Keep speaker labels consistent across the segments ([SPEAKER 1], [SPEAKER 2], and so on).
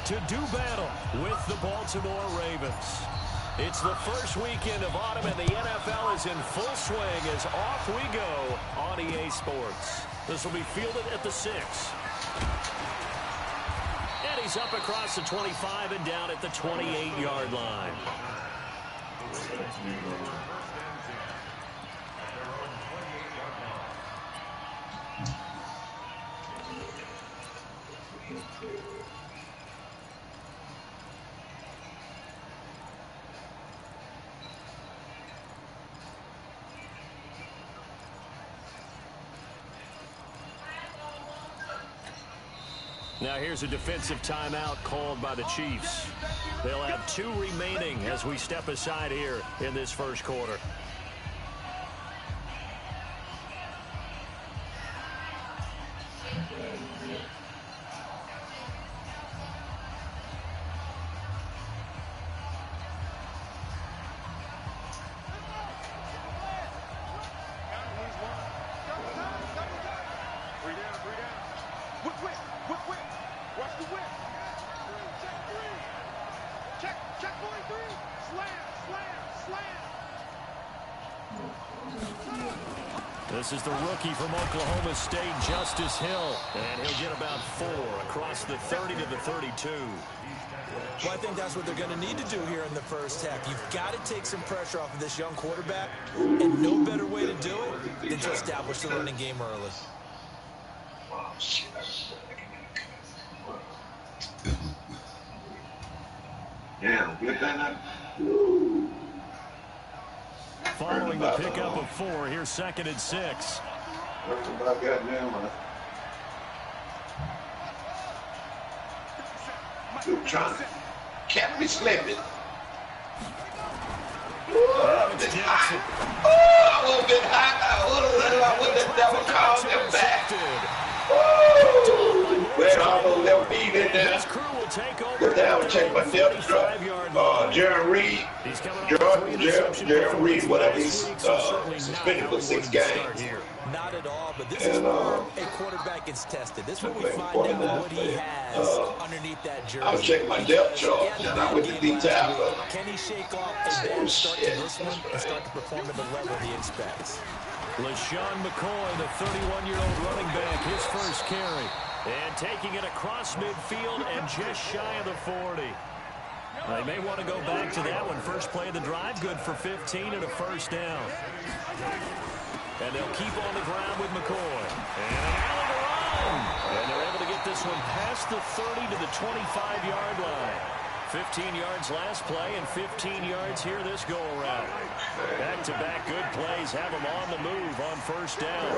[SPEAKER 1] to do battle with the Baltimore Ravens. It's the first weekend of autumn, and the NFL is in full swing as off we go on EA Sports. This will be fielded at the 6. And he's up across the 25 and down at the 28-yard line. Now here's a defensive timeout called by the Chiefs. They'll have 2 remaining as we step aside here in this first quarter. This is the rookie from Oklahoma State, Justice Hill, and he'll get about 4 across the 30 to the 32.
[SPEAKER 2] Well, I think that's what they're going to need to do here in the first half. You've got to take some pressure off of this young quarterback, and no better way to do it than to establish the running game early.
[SPEAKER 3] Yeah, get that.
[SPEAKER 1] Following the pickup of 4, here's 2nd and 6.
[SPEAKER 3] Good trying. Can't be slipping. A bit high. Oh, a little bit high. I wouldn't have never called him back. Wait, almost left feet in there. Go down and check my depth chart. Jerry Reed, Jerry Reed, whatever he's suspended for 6 games.
[SPEAKER 2] Not at all, but this is where a quarterback gets tested. This is where we find out what he has underneath that jersey.
[SPEAKER 3] I was checking my depth chart, and I went to detail.
[SPEAKER 2] Can he shake off a bad start to this one and start to perform at the level he expects?
[SPEAKER 1] LaShawn McCoy, the 31-year-old running back, his first carry. And taking it across midfield and just shy of the 40. They may want to go back to that one. First play of the drive, good for 15 and a first down. And they'll keep on the ground with McCoy. And an alley to run. And they're able to get this one past the 30 to the 25-yard line. 15 yards last play and 15 yards here this go-around. Back-to-back good plays have them on the move on first down.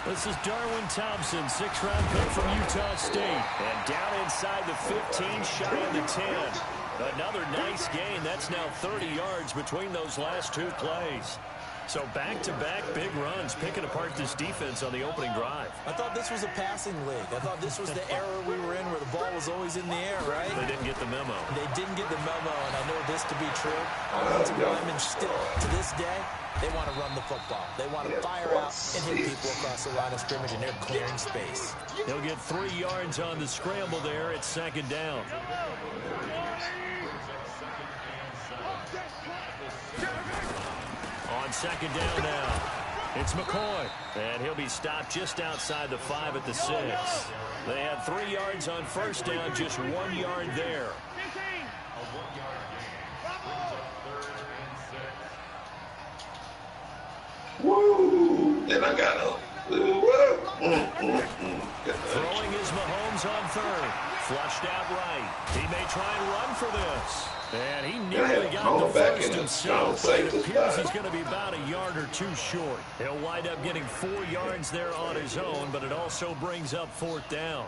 [SPEAKER 1] This is Darwin Thompson, 6th-round pick from Utah State. And down inside the 15, shy of the 10. Another nice gain. That's now 30 yards between those last 2 plays. So back-to-back big runs, picking apart this defense on the opening drive.
[SPEAKER 2] I thought this was a passing league. I thought this was the era we were in where the ball was always in the air, right?
[SPEAKER 1] They didn't get the memo.
[SPEAKER 2] They didn't get the memo, and I know this to be true. Offensive linemen still, to this day, they want to run the football. They want to fire out and hit people across the line of scrimmage, and they're clearing space.
[SPEAKER 1] They'll get 3 yards on the scramble there at 2nd down. On 2nd down now, it's McCoy, and he'll be stopped just outside the 5 at the 6. They had 3 yards on first down, just 1 yard there.
[SPEAKER 3] Woo! Then I got a
[SPEAKER 1] Throwing is Mahomes on 3rd. Flushed out right. He may try and run for this. And he nearly got the first himself, but it appears he's going to be about a yard or 2 short. He'll wind up getting 4 yards there on his own, but it also brings up 4th down.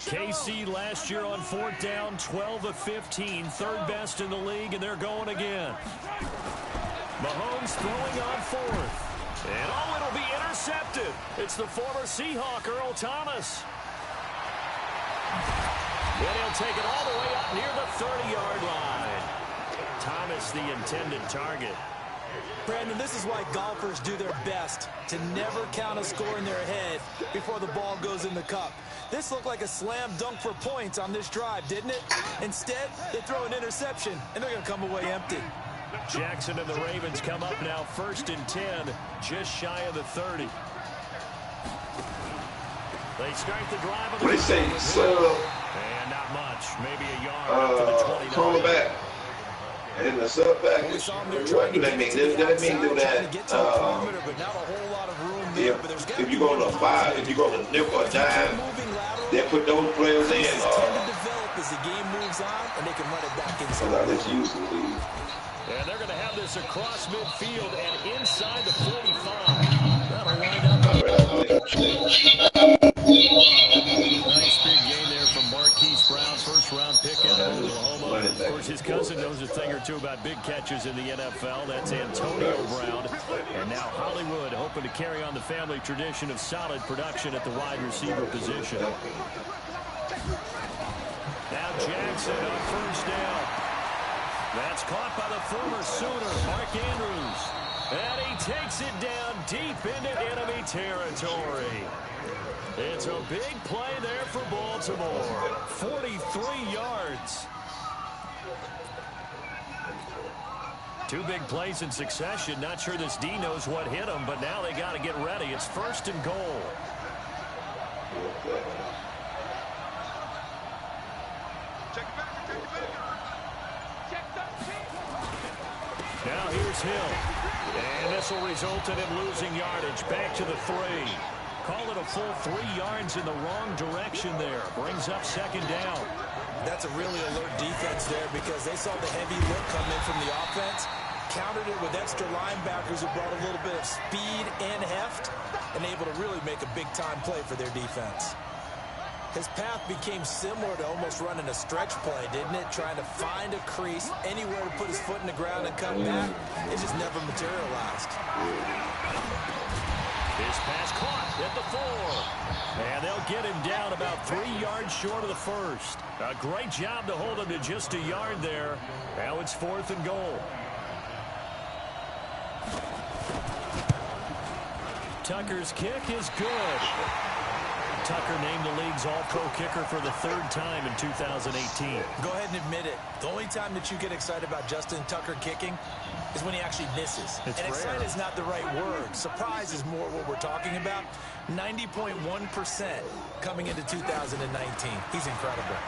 [SPEAKER 1] KC last year on 4th down, 12 of 15, 3rd best in the league, and they're going again. Mahomes throwing on 4th. And oh, it'll be intercepted. It's the former Seahawk, Earl Thomas. And he'll take it all the way up near the 30-yard line. Thomas, the intended target.
[SPEAKER 2] Brandon, this is why golfers do their best to never count a score in their head before the ball goes in the cup. This looked like a slam dunk for points on this drive, didn't it? Instead, they throw an interception, and they're going to come away empty.
[SPEAKER 1] Jackson and the Ravens come up now 1st and 10, just shy of the 30. They start the drive.
[SPEAKER 3] What do they say?
[SPEAKER 1] And not much, maybe a yard to the 29.
[SPEAKER 3] Cornerback. And the sub back. What do that mean? Does that mean that if you go to 5, if you go to nickel or dime, they put those players in?
[SPEAKER 2] As the game moves on, and they can run it back inside.
[SPEAKER 1] And they're going to have this across midfield and inside the 45. That'll wind up. Nice big game there from Marquise Brown, first-round pick out of Oklahoma. Of course, his cousin knows a thing or two about big catches in the NFL. That's Antonio Brown. And now Hollywood hoping to carry on the family tradition of solid production at the wide receiver position. Now Jackson on 1st down. That's caught by the former Sooner, Mark Andrews. And he takes it down deep into enemy territory. It's a big play there for Baltimore. 43 yards. 2 big plays in succession. Not sure this D knows what hit him, but now they got to get ready. It's 1st and goal. Now here's Hill. And this will result in him losing yardage. Back to the 3. Call it a full 3 yards in the wrong direction there. Brings up 2nd down.
[SPEAKER 2] That's a really alert defense there because they saw the heavy look come in from the offense, countered it with extra linebackers who brought a little bit of speed and heft, and able to really make a big-time play for their defense. His path became similar to almost running a stretch play, didn't it? Trying to find a crease, anywhere to put his foot in the ground and cut back. It just never materialized.
[SPEAKER 1] His pass caught at the 4. And they'll get him down about 3 yards short of the 1st. A great job to hold him to just a yard there. Now it's 4th and goal. Tucker's kick is good. Tucker named the league's all-pro kicker for the 3rd time in 2018.
[SPEAKER 2] Go ahead and admit it. The only time that you get excited about Justin Tucker kicking is when he actually misses. And excited is not the right word. Surprise is more what we're talking about. 90.1% coming into 2019. He's incredible.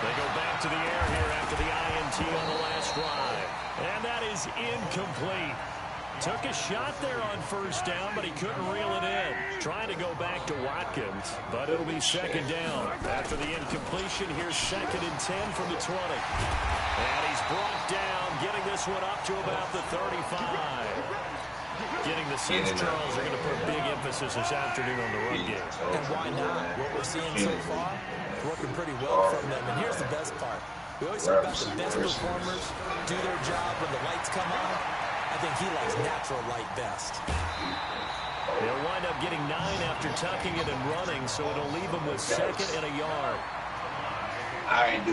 [SPEAKER 1] They go back to the air here after the INT on the last drive. And that is incomplete. Took a shot there on 1st down, but he couldn't reel it in. Trying to go back to Watkins, but it'll be 2nd down. After the incompletion, here's 2nd and 10 from the 20. And he's brought down, getting this one up to about the 35. Getting the sense Charles are going to put big emphasis this afternoon on the run game.
[SPEAKER 2] And why not? What we're seeing so far, working pretty well from them. And here's the best part. We always talk about the best performers do their job when the lights come on. I think he likes natural light best.
[SPEAKER 1] He'll wind up getting 9 after tucking it and running, so it'll leave him with 2nd and a yard.
[SPEAKER 3] I do.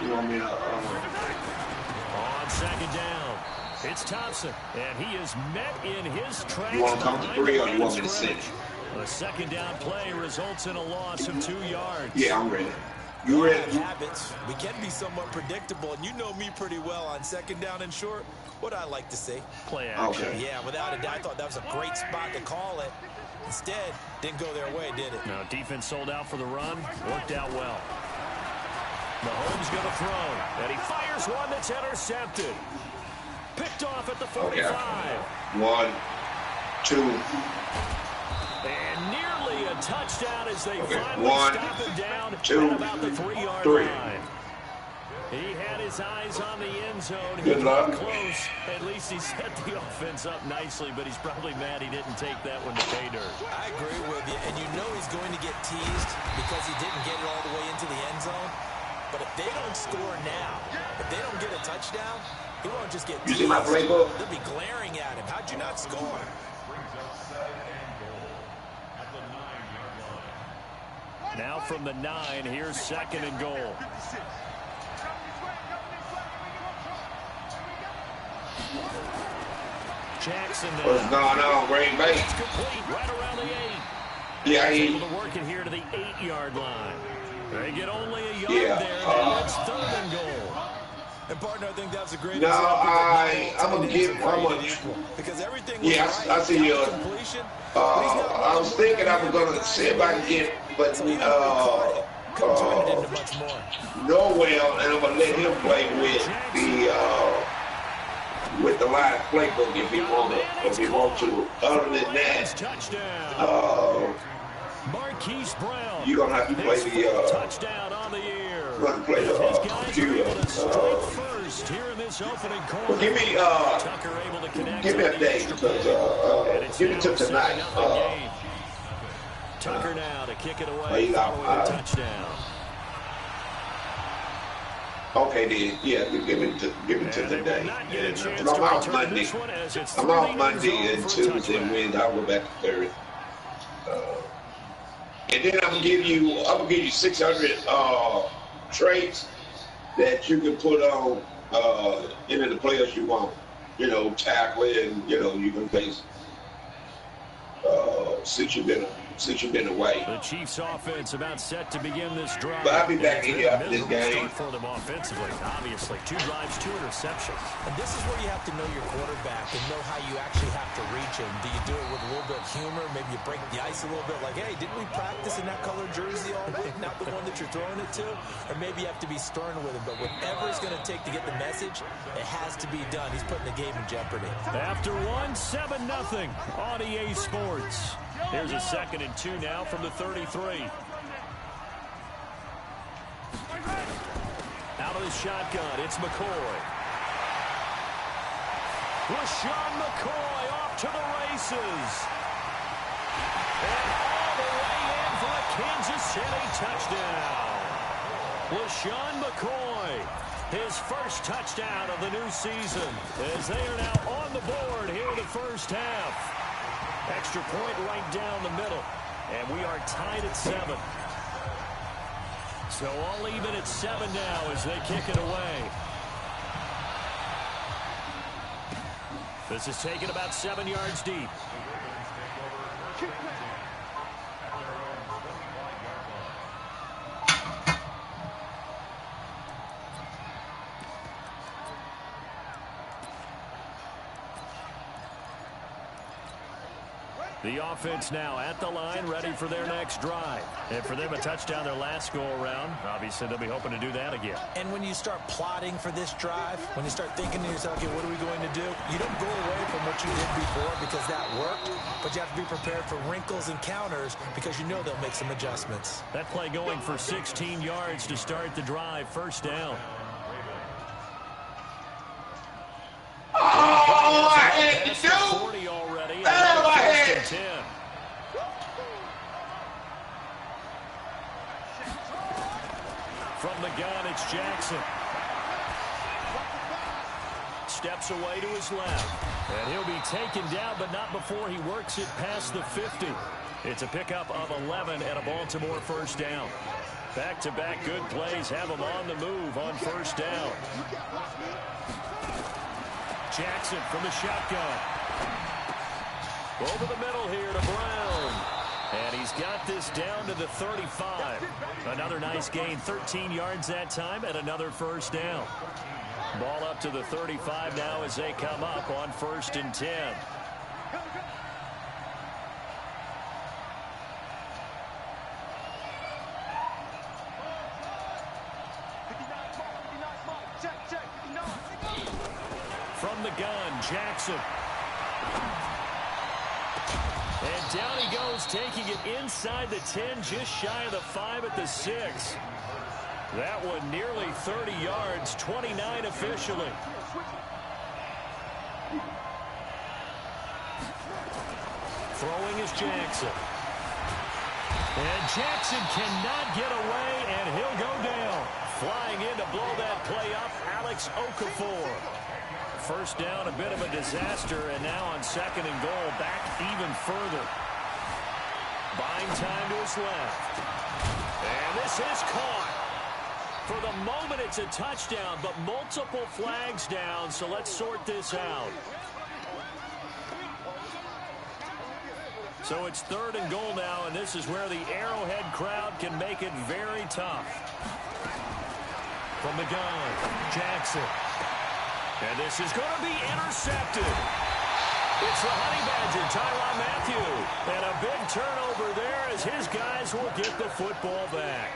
[SPEAKER 3] You want me to?
[SPEAKER 1] On 2nd down, it's Thompson, and he is met in his tracks.
[SPEAKER 3] You want to come to 3 or you want me to sit?
[SPEAKER 1] The 2nd down play results in a loss of 2 yards.
[SPEAKER 3] Yeah, I'm ready. You ready?
[SPEAKER 2] Habits. We can be somewhat predictable, and you know me pretty well on 2nd down and short. What I like to see.
[SPEAKER 1] Play action.
[SPEAKER 3] Okay.
[SPEAKER 2] Yeah, without a doubt, I thought that was a great spot to call it. Instead, didn't go their way, did it?
[SPEAKER 1] No, defense sold out for the run. Worked out well. Mahomes going to throw, and he fires one that's intercepted. Picked off at the 45.
[SPEAKER 3] Okay. 1, 2.
[SPEAKER 1] And nearly a touchdown as they finally
[SPEAKER 3] 1,
[SPEAKER 1] stop him down
[SPEAKER 3] 2,
[SPEAKER 1] at about the 3-yard
[SPEAKER 3] 3.
[SPEAKER 1] line. He had his eyes on the end zone. He
[SPEAKER 3] Good luck.
[SPEAKER 1] got close. At least he set the offense up nicely, but he's probably mad he didn't take that one to pay dirt.
[SPEAKER 2] I agree with you, and you know he's going to get teased because he didn't get it all the way into the end zone. But if they don't score now, if they don't get a touchdown, he won't just get teased.
[SPEAKER 3] You see my playbook?
[SPEAKER 2] They'll be glaring at him. How'd you not score?
[SPEAKER 1] Now from the 9, here's 2nd and goal. Jackson now.
[SPEAKER 3] What's going on, Green Bay?
[SPEAKER 1] It's complete right around the 8.
[SPEAKER 3] Yeah,
[SPEAKER 1] he's able to work it here to the 8-yard line. They get only a yard there. Now it's 3rd and goal.
[SPEAKER 2] And partner, I think that's a great
[SPEAKER 3] No,
[SPEAKER 2] example.
[SPEAKER 3] I'm gonna give
[SPEAKER 2] because everything was
[SPEAKER 3] yes,
[SPEAKER 2] right.
[SPEAKER 3] I see you.
[SPEAKER 2] Completion.
[SPEAKER 3] I was thinking I was gonna see if I can get, but Noel, and I'm gonna let him play with the live playbook if he want to. Other than that,
[SPEAKER 1] Marquise Brown.
[SPEAKER 3] you're gonna have to play the
[SPEAKER 1] touchdown on the year.
[SPEAKER 3] You're gonna play the computer.
[SPEAKER 1] First here in this opening quarter.
[SPEAKER 3] Well, give me a day because give me to tonight.
[SPEAKER 1] Tucker now to kick it away following a touchdown.
[SPEAKER 3] Okay, then, yeah, give it to today. And I'm out Monday. I'm out Monday and Tuesday and Wednesday. I'll go back to Thursday. And then I'm gonna give you 600 traits that you can put on any of the players you want. You know, tackling. You know, you can face since you've been away.
[SPEAKER 1] The Chiefs' offense about set to begin this drive.
[SPEAKER 3] But I'll be back in here after this game.
[SPEAKER 1] For them offensively, obviously, 2 drives, 2 interceptions.
[SPEAKER 2] And this is where you have to know your quarterback and know how you actually have to reach him. Do you do it with a little bit of humor? Maybe you break the ice a little bit, like, hey, didn't we practice in that colored jersey all week? Not the one that you're throwing it to. Or maybe you have to be stern with him. But whatever it's going to take to get the message, it has to be done. He's putting the game in jeopardy.
[SPEAKER 1] After 7-0 on EA Sports. Here's a 2nd and 2 now from the 33. Out of the shotgun, it's McCoy. LaShawn McCoy off to the races. And all the way in for a Kansas City touchdown. LaShawn McCoy, his first touchdown of the new season, as they are now on the board here in the first half. Extra point right down the middle. And we are tied at 7. So all even at 7 now as they kick it away. This is taken about 7 yards deep. The offense now at the line, ready for their next drive. And for them, a touchdown their last go-around. Obviously, they'll be hoping to do that again.
[SPEAKER 2] And when you start plotting for this drive, when you start thinking to yourself, okay, what are we going to do? You don't go away from what you did before because that worked, but you have to be prepared for wrinkles and counters because you know they'll make some adjustments.
[SPEAKER 1] That play going for 16 yards to start the drive. First down.
[SPEAKER 3] Oh, I had to do.
[SPEAKER 1] 40 already.
[SPEAKER 3] Damn, I had
[SPEAKER 1] 10. From the gun, it's Jackson. Steps away to his left. And he'll be taken down, but not before he works it past the 50. It's a pickup of 11 and a Baltimore first down. Back-to-back good plays have him on the move on first down. Jackson from the shotgun. Over the middle here to Brown. And he's got this down to the 35. Another nice gain, 13 yards that time, and another first down. Ball up to the 35 now as they come up on 1st and 10. From the gun, Jackson. And down he goes, taking it inside the 10, just shy of the 5 at the 6. That one nearly 30 yards, 29 officially. Throwing is Jackson. And Jackson cannot get away, and he'll go down. Flying in to blow that play up, Alex Okafor. First down, a bit of a disaster, and now on 2nd and goal, back even further. Buying time to his left. And this is caught. For the moment, it's a touchdown, but multiple flags down, so let's sort this out. So it's 3rd and goal now, and this is where the Arrowhead crowd can make it very tough. From the gun, Jackson. And this is going to be intercepted. It's the Honey Badger, Tyrann Mathieu. And a big turnover there as his guys will get the football back.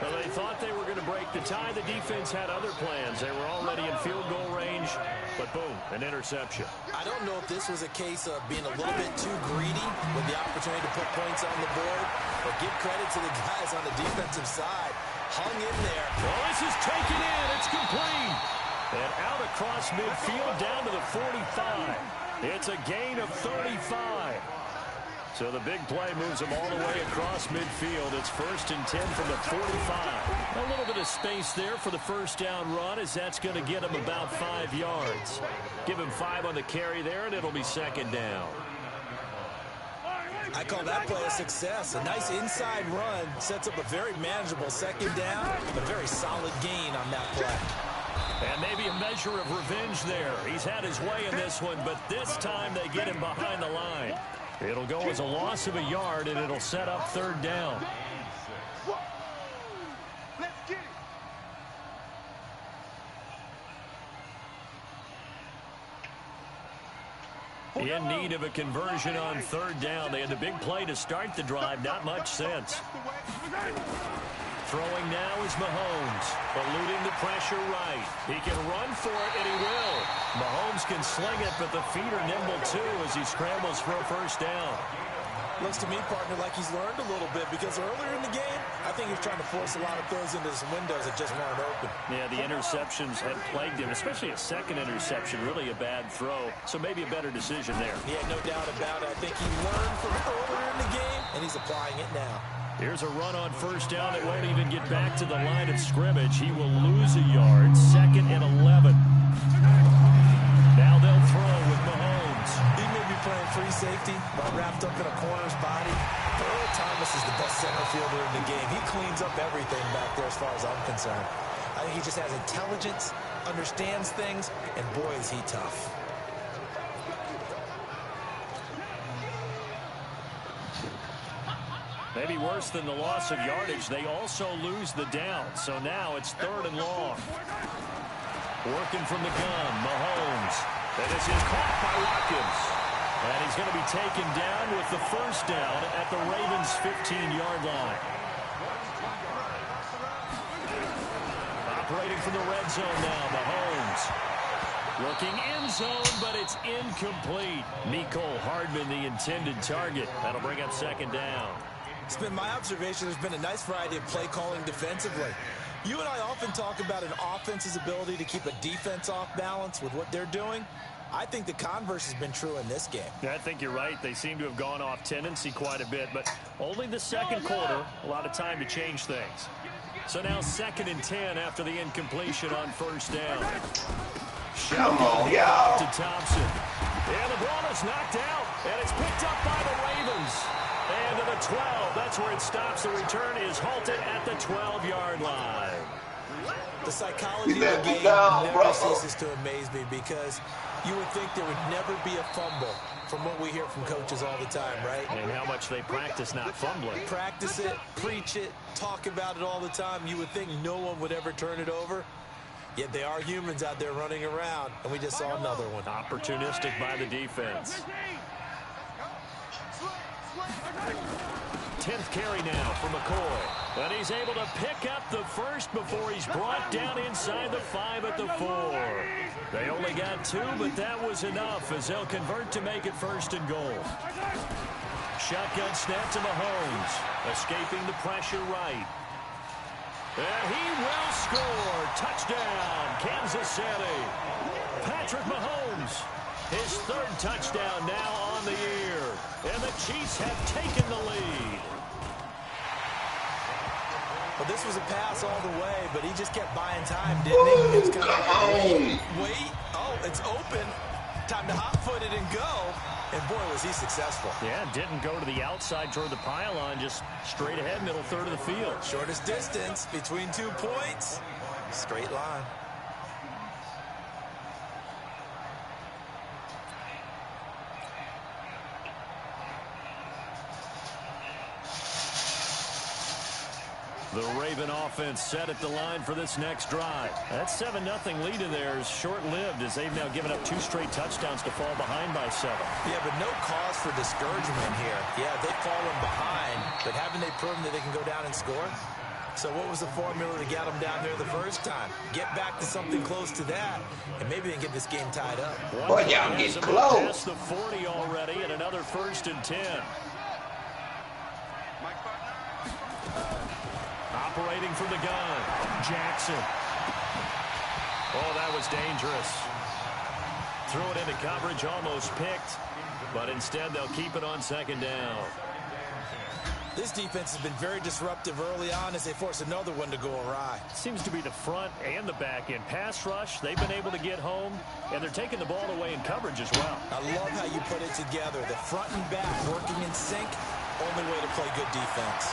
[SPEAKER 1] Well, they thought they were going to break the tie. The defense had other plans. They were already in field goal range, but boom, an interception.
[SPEAKER 2] I don't know if this was a case of being a little bit too greedy with the opportunity to put points on the board, but give credit to the guys on the defensive side. Hung in there.
[SPEAKER 1] Well, this is taken in. It's complete. And out across midfield down to the 45. It's a gain of 35. So the big play moves them all the way across midfield. It's 1st and 10 from the 45. A little bit of space there for the first down run, as that's going to get him about 5 yards. Give him 5 on the carry there, and it'll be 2nd down.
[SPEAKER 2] I call that play a success. A nice inside run sets up a very manageable 2nd down. A very solid gain on that play.
[SPEAKER 1] And maybe a measure of revenge there. He's had his way in this one, but this time they get him behind the line. It'll go as a loss of a yard, and it'll set up 3rd down. In need of a conversion on 3rd down. They had the big play to start the drive. Not much sense. Throwing now is Mahomes, eluding the pressure right. He can run for it, and he will. Mahomes can sling it, but the feet are nimble, too, as he scrambles for a 1st down.
[SPEAKER 2] Looks to me, partner, like he's learned a little bit, because earlier in the game, I think he was trying to force a lot of throws into some windows that just weren't open.
[SPEAKER 1] Yeah, the interceptions had plagued him, especially a 2nd interception, really a bad throw. So maybe a better decision there.
[SPEAKER 2] Yeah, no doubt about it. I think he learned from earlier in the game, and he's applying it now.
[SPEAKER 1] Here's a run on 1st down that won't even get back to the line of scrimmage. He will lose a yard. 2nd and 11. Now they'll throw with Mahomes.
[SPEAKER 2] He may be playing free safety, but wrapped up in a corner's body. Earl Thomas is the best center fielder in the game. He cleans up everything back there as far as I'm concerned. I think he just has intelligence, understands things, and boy, is he tough.
[SPEAKER 1] Maybe worse than the loss of yardage, they also lose the down. So now it's 3rd and long. Working from the gun, Mahomes. And this is caught by Watkins. And he's going to be taken down with the 1st down at the Ravens' 15-yard line. Operating from the red zone now, Mahomes. Looking end zone, but it's incomplete. Mecole Hardman, the intended target. That'll bring up 2nd down.
[SPEAKER 2] It's been my observation there's been a nice variety of play calling defensively. You and I often talk about an offense's ability to keep a defense off balance with what they're doing. I think the converse has been true in this game.
[SPEAKER 1] Yeah, I think you're right. They seem to have gone off tendency quite a bit, but only the 2nd quarter, a lot of time to change things. So now 2nd and 10 after the incompletion on 1st down.
[SPEAKER 3] Come on, y'all.
[SPEAKER 1] To Thompson. And the ball is knocked out, and it's picked up by the Ravens. And to the 12, that's where it stops. The return is halted at the 12-yard line.
[SPEAKER 2] The psychology of the game never ceases to amaze me, because you would think there would never be a fumble from what we hear from coaches all the time, right?
[SPEAKER 1] And how much they practice not fumbling.
[SPEAKER 2] Practice it, preach it, talk about it all the time. You would think no one would ever turn it over. Yet they are humans out there running around, and we just saw another one.
[SPEAKER 1] Opportunistic by the defense. 10th carry now for McCoy. And he's able to pick up the 1st before he's brought down inside the 5 at the 4. They only got 2, but that was enough as they'll convert to make it 1st and goal. Shotgun snap to Mahomes. Escaping the pressure right. And he will score. Touchdown, Kansas City. Patrick Mahomes. His 3rd touchdown now on the year. And the Chiefs have taken the lead.
[SPEAKER 2] Well, this was a pass all the way, but he just kept buying time, didn't he? It was kind of wait. Oh, it's open. Time to hot-foot it and go. And boy, was he successful.
[SPEAKER 1] Yeah, didn't go to the outside toward the pylon, just straight ahead, middle third of the field.
[SPEAKER 2] Shortest distance between 2 points. Straight line.
[SPEAKER 1] The Raven offense set at the line for this next drive. That 7-0 lead of theirs short-lived as they've now given up 2 straight touchdowns to fall behind by 7.
[SPEAKER 2] Yeah, but no cause for discouragement here. Yeah, they've fallen behind, but haven't they proven that they can go down and score? So what was the formula to get them down there the first time? Get back to something close to that, and maybe they can get this game tied up.
[SPEAKER 3] Boy, y'all get close.
[SPEAKER 1] Past the 40 already, and another 1st and 10. Operating from the gun, Jackson. Oh, that was dangerous. Threw it into coverage, almost picked, but instead they'll keep it on 2nd down.
[SPEAKER 2] This defense has been very disruptive early on as they force another one to go awry.
[SPEAKER 1] Seems to be the front and the back end. Pass rush, they've been able to get home, and they're taking the ball away in coverage as well.
[SPEAKER 2] I love how you put it together. The front and back working in sync, only way to play good defense.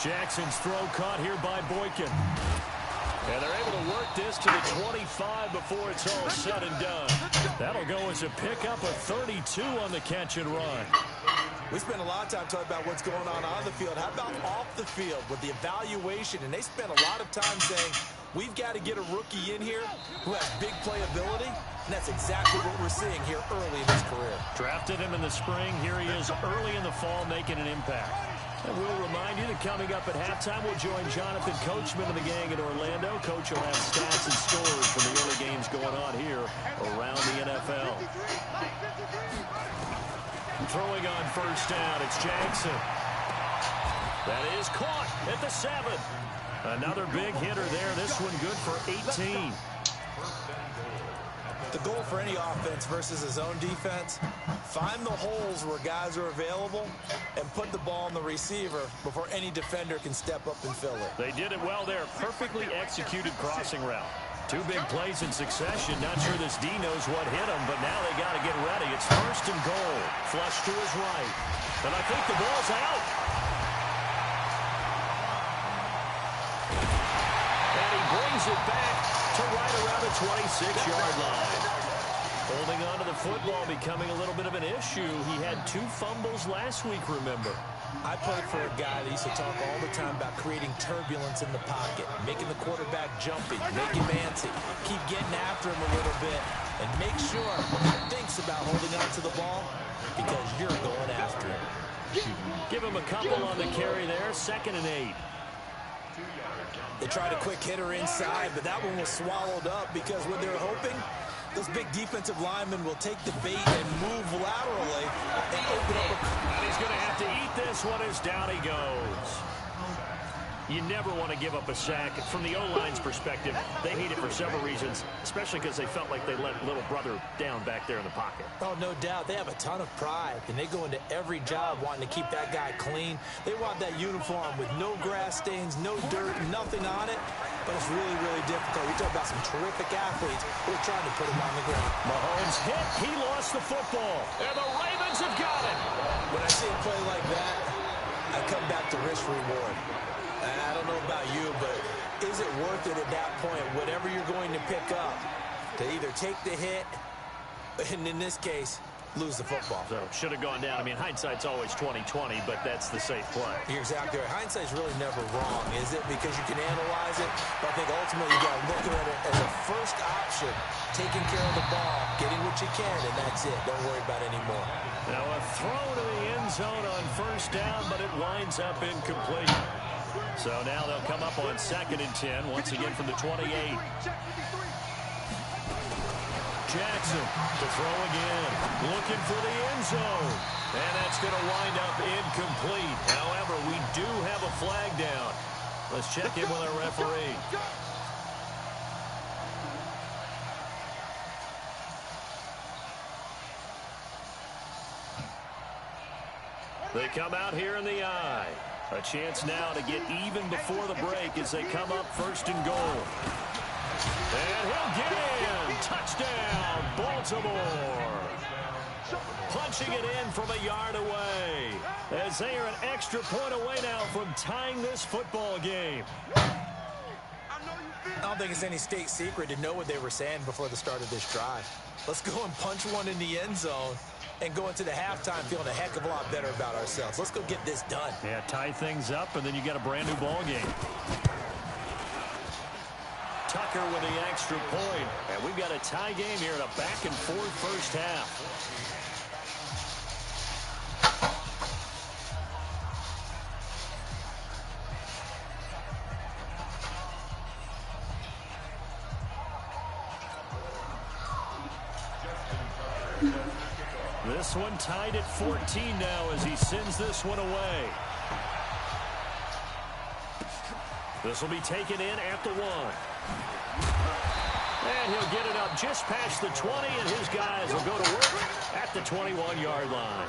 [SPEAKER 1] Jackson's throw caught here by Boykin. And they're able to work this to the 25 before it's all said and done. That'll go as a pickup of 32 on the catch and run.
[SPEAKER 2] We spend a lot of time talking about what's going on the field. How about off the field with the evaluation? And they spend a lot of time saying, we've got to get a rookie in here who has big playability. And that's exactly what we're seeing here early in his career.
[SPEAKER 1] Drafted him in the spring. Here he is early in the fall making an impact. And we'll remind you that coming up at halftime, we'll join Jonathan Coachman of the gang in Orlando. Coach will have stats and scores from the early games going on here around the NFL. Throwing on 1st down, it's Jackson. That is caught at the 7. Another big hitter there. This one good for 18.
[SPEAKER 2] The goal for any offense versus his own defense, find the holes where guys are available and put the ball on the receiver before any defender can step up and fill it.
[SPEAKER 1] They did it well there. Perfectly executed crossing route. 2 big plays in succession. Not sure this D knows what hit him, but now they got to get ready. It's 1st and goal. Flush to his right. And I think the ball's out. And he brings it back to right around the 26-yard line. Holding on to the football becoming a little bit of an issue. He had 2 fumbles last week, remember.
[SPEAKER 2] I played for a guy that used to talk all the time about creating turbulence in the pocket, making the quarterback jumpy, make him antsy, keep getting after him a little bit, and make sure he thinks about holding on to the ball because you're going after him.
[SPEAKER 1] Give him a couple on the carry there. 2nd and 8.
[SPEAKER 2] They tried a quick hitter inside, but that one was swallowed up because when they're hoping, those big defensive linemen will take the bait and move laterally and open up.
[SPEAKER 1] And he's going to have to eat this one as down he goes. You never want to give up a sack. From the O-line's perspective, they hate it for several reasons, especially because they felt like they let little brother down back there in the pocket.
[SPEAKER 2] Oh, no doubt. They have a ton of pride, and they go into every job wanting to keep that guy clean. They want that uniform with no grass stains, no dirt, nothing on it. But it's really, really difficult. You're talking about some terrific athletes who are trying to put him on the ground.
[SPEAKER 1] Mahomes hit. He lost the football. And the Ravens have got it.
[SPEAKER 2] When I see a play like that, I come back to risk reward. I don't know about you, but is it worth it at that point, whatever you're going to pick up, to either take the hit, and in this case, lose the football?
[SPEAKER 1] So, should have gone down. I mean, hindsight's always 20/20, but that's the safe play.
[SPEAKER 2] You're exactly right. Hindsight's really never wrong, is it? Because you can analyze it, but I think ultimately you got to look at it as a first option, taking care of the ball, getting what you can, and that's it. Don't worry about it anymore.
[SPEAKER 1] Now, a throw to the end zone on 1st down, but it winds up incomplete. So now they'll come up on 2nd and 10, once again from the 28. Jackson to throw again, looking for the end zone. And that's going to wind up incomplete. However, we do have a flag down. Let's check in with our referee. They come out here in the eye. A chance now to get even before the break as they come up 1st and goal. And he'll get in. Touchdown, Baltimore. punching it in from a yard away. As they are an extra point away now from tying this football game.
[SPEAKER 2] I don't think it's any state secret to know what they were saying before the start of this drive. Let's go and punch one in the end zone and go into the halftime feeling a heck of a lot better about ourselves. Let's go get this done.
[SPEAKER 1] Yeah, tie things up, and then you got a brand-new ball game. Tucker with the extra point. And we've got a tie game here in a back-and-forth first half. This one tied at 14 now as he sends this one away. This will be taken in at the 1. And he'll get it up just past the 20, and his guys will go to work at the 21-yard line.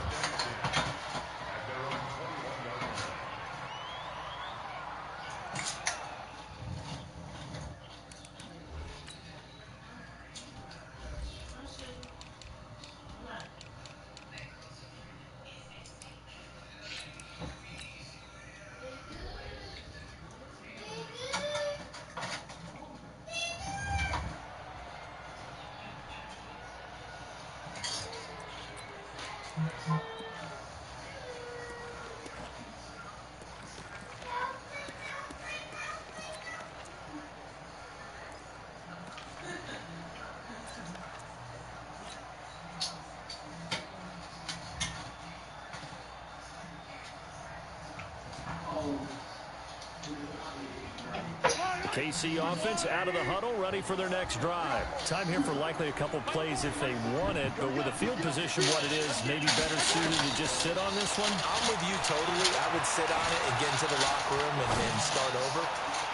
[SPEAKER 1] KC offense out of the huddle, ready for their next drive. Time here for likely a couple plays if they want it, but with the field position what it is, maybe better suited to just sit on this one?
[SPEAKER 2] I'm with you totally. I would sit on it and get into the locker room and start over.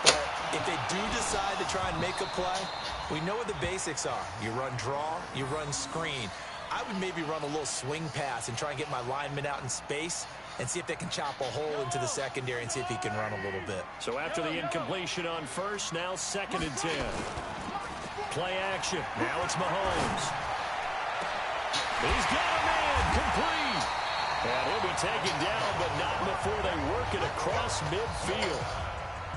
[SPEAKER 2] But if they do decide to try and make a play, we know what the basics are. You run draw, you run screen. I would maybe run a little swing pass and try and get my lineman out in space and see if they can chop a hole into the secondary and see if he can run a little bit.
[SPEAKER 1] So after the incompletion on first, now 2nd and 10. Play action. Now it's Mahomes. He's got a man complete. And he'll be taken down, but not before they work it across midfield.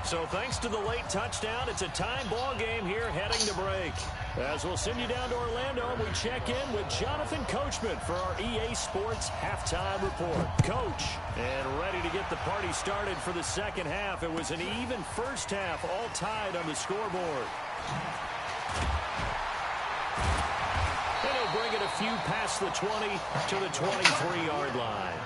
[SPEAKER 1] So thanks to the late touchdown, it's a time ball game here heading to break. As we'll send you down to Orlando, and we check in with Jonathan Coachman for our EA Sports Halftime Report. Coach, and ready to get the party started for the second half. It was an even first half, all tied on the scoreboard. And he'll bring it a few past the 20 to the 23-yard line.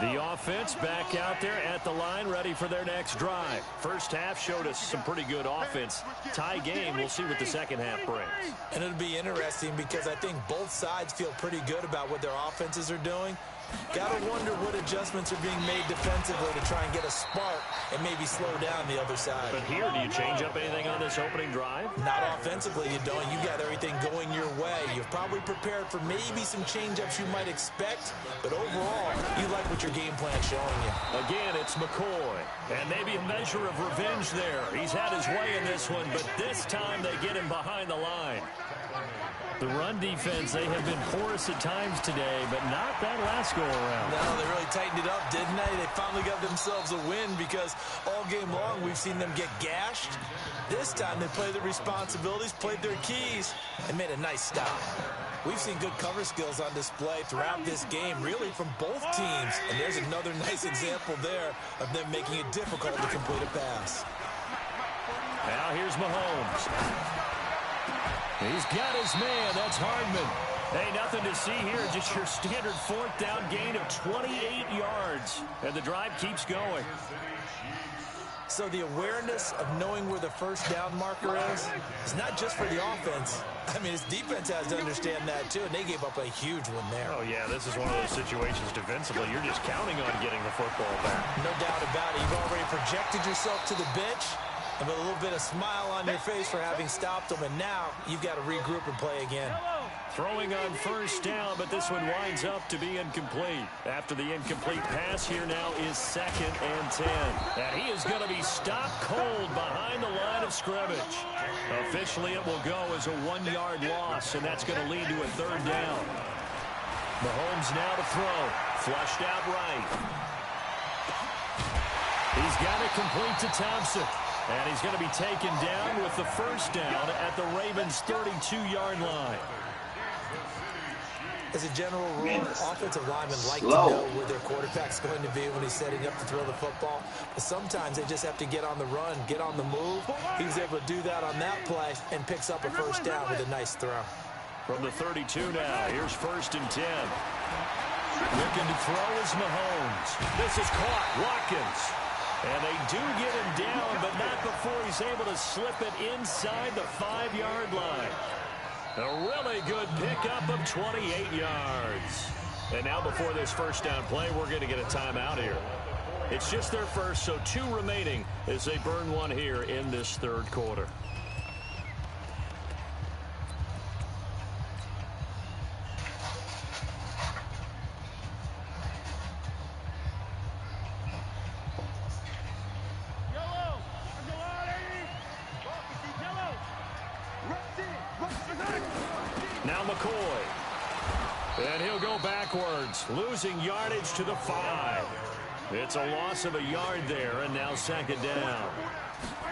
[SPEAKER 1] The offense back out there at the line, ready for their next drive. First half showed us some pretty good offense. Tie game, we'll see what the second half brings.
[SPEAKER 2] And it'll be interesting because I think both sides feel pretty good about what their offenses are doing. Got to wonder what adjustments are being made defensively to try and get a spark and maybe slow down the other side.
[SPEAKER 1] But here, do you change up anything on this opening drive?
[SPEAKER 2] Not offensively, you don't. You got everything going your way. You've probably prepared for maybe some change-ups you might expect, but overall, you like what your game plan's showing you.
[SPEAKER 1] Again, it's McCoy, and maybe a measure of revenge there. He's had his way in this one, but this time they get him behind the line. The run defense, they have been porous at times today, but not that last go-around.
[SPEAKER 2] No, they really tightened it up, didn't they? They finally got themselves a win because all game long we've seen them get gashed. This time they played their responsibilities, played their keys, and made a nice stop. We've seen good cover skills on display throughout this game, really from both teams. And there's another nice example there of them making it difficult to complete a pass.
[SPEAKER 1] Now here's Mahomes. He's got his man. That's Hardman. Hey, nothing to see here. Just your standard fourth down gain of 28 yards. And the drive keeps going.
[SPEAKER 2] So the awareness of knowing where the first down marker is not just for the offense. I mean, his defense has to understand that, too, and they gave up a huge one there.
[SPEAKER 1] Oh, yeah, this is one of those situations defensively. You're just counting on getting the football back.
[SPEAKER 2] No doubt about it. You've already projected yourself to the bench, and with a little bit of smile on your face for having stopped them, and now you've got to regroup and play again.
[SPEAKER 1] Throwing on first down, but this one winds up to be incomplete. After the incomplete pass, here now is 2nd and 10. And he is going to be stopped cold behind the line of scrimmage. Officially, it will go as a 1-yard loss, and that's going to lead to a 3rd down. Mahomes now to throw. Flushed out right. He's got it complete to Thompson. And he's going to be taken down with the first down at the Ravens' 32-yard line.
[SPEAKER 2] As a general rule, offensive linemen like to know where their quarterback's going to be when he's setting up to throw the football. But sometimes they just have to get on the run, get on the move. He was able to do that on that play and picks up a first down with a nice throw.
[SPEAKER 1] From the 32 now, here's 1st and 10. Looking to throw is Mahomes. This is caught. Watkins. And they do get him down, but not before he's able to slip it inside the 5-yard line. A really good pickup of 28 yards. And now before this first down play, we're going to get a timeout here. It's just their first, so 2 remaining as they burn one here in this 3rd quarter. Now McCoy. And he'll go backwards, losing yardage to the 5. It's a loss of a yard there, and now 2nd down.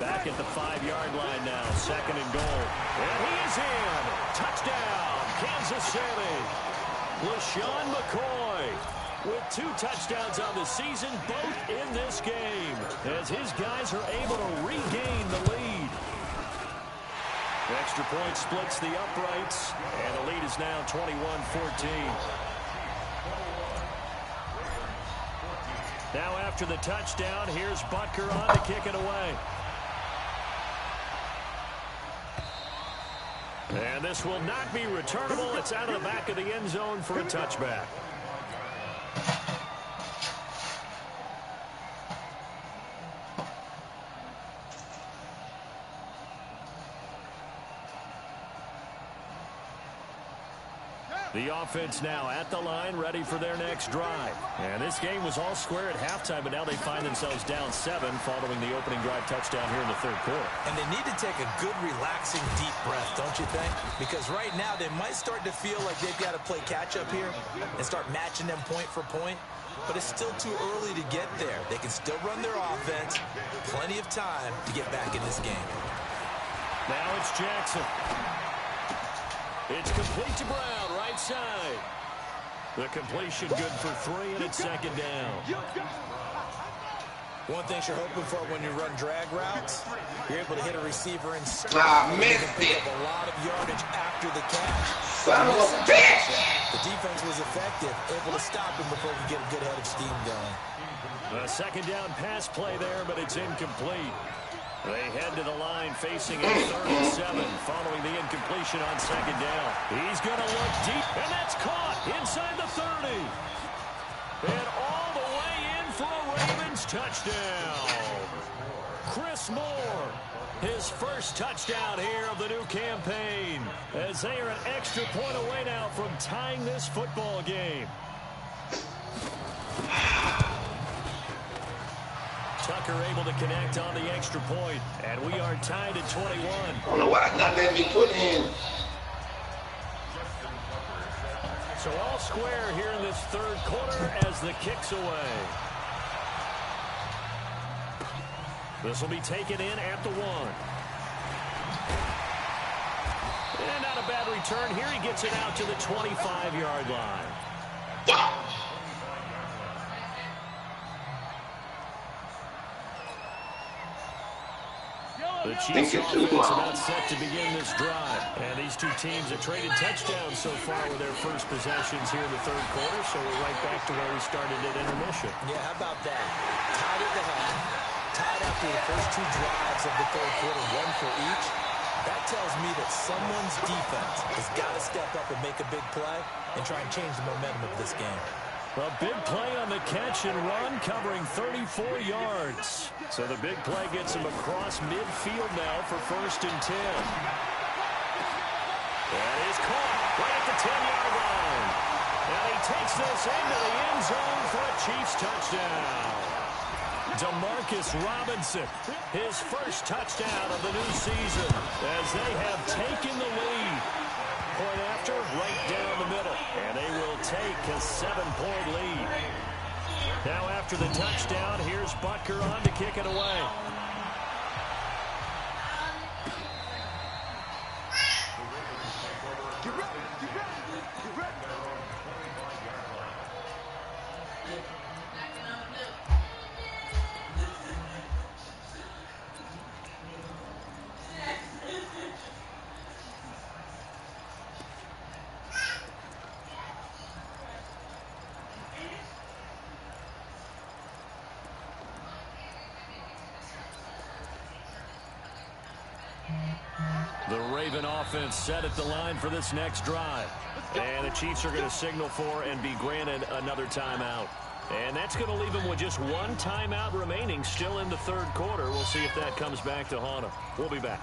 [SPEAKER 1] Back at the 5-yard line now, 2nd and goal. And he is in. Touchdown, Kansas City. LaShawn McCoy with 2 touchdowns on the season, both in this game, as his guys are able to regain the lead. Extra point splits the uprights, and the lead is now 21-14. Now after the touchdown, here's Butker on to kick it away. And this will not be returnable. It's out of the back of the end zone for a touchback. The offense now at the line, ready for their next drive. And this game was all square at halftime, but now they find themselves down 7 following the opening drive touchdown here in the 3rd quarter.
[SPEAKER 2] And they need to take a good, relaxing, deep breath, don't you think? Because right now they might start to feel like they've got to play catch-up here and start matching them point for point. But it's still too early to get there. They can still run their offense. Plenty of time to get back in this game.
[SPEAKER 1] Now it's Jackson. It's complete to Brown, right side. The completion good for 3, and it's 2nd down.
[SPEAKER 2] One thing you're hoping for when you run drag routes, you're able to hit a receiver and
[SPEAKER 3] missed
[SPEAKER 2] pick up a lot of yardage after the catch.
[SPEAKER 3] Son of a bitch!
[SPEAKER 2] The defense was effective, able to stop him before we get a good head of steam going.
[SPEAKER 1] A 2nd down pass play there, but it's incomplete. They head to the line facing a 3rd and 7 following the incompletion on 2nd down. He's going to look deep, and that's caught inside the 30. And all the way in for a Ravens touchdown. Chris Moore, his first touchdown here of the new campaign, as they are an extra point away now from tying this football game. Tucker able to connect on the extra point, and we are tied at 21.
[SPEAKER 3] I don't know why it's not letting me put in.
[SPEAKER 1] So all square here in this 3rd quarter as the kick's away. This will be taken in at the 1. And not a bad return here. He gets it out to the 25-yard line. The Chiefs offense about set to begin this drive. And these 2 teams have traded touchdowns so far with their first possessions here in the 3rd quarter, so we're right back to where we started at intermission.
[SPEAKER 2] Yeah, how about that? Tied at the half, tied after the first 2 drives of the 3rd quarter, 1 for each. That tells me that someone's defense has got to step up and make a big play and try and change the momentum of this game.
[SPEAKER 1] A big play on the catch and run, covering 34 yards. So the big play gets him across midfield now for 1st and 10. That is caught right at the 10-yard line. And he takes this into the end zone for a Chiefs touchdown. Demarcus Robinson, his first touchdown of the new season as they have taken the lead. Point after, right down the middle. And they will take a 7-point lead. Now after the touchdown, here's Butker on to kick it away. The Raven offense set at the line for this next drive. And the Chiefs are going to signal for and be granted another timeout. And that's going to leave them with just one timeout remaining still in the third quarter. We'll see if that comes back to haunt them. We'll be back.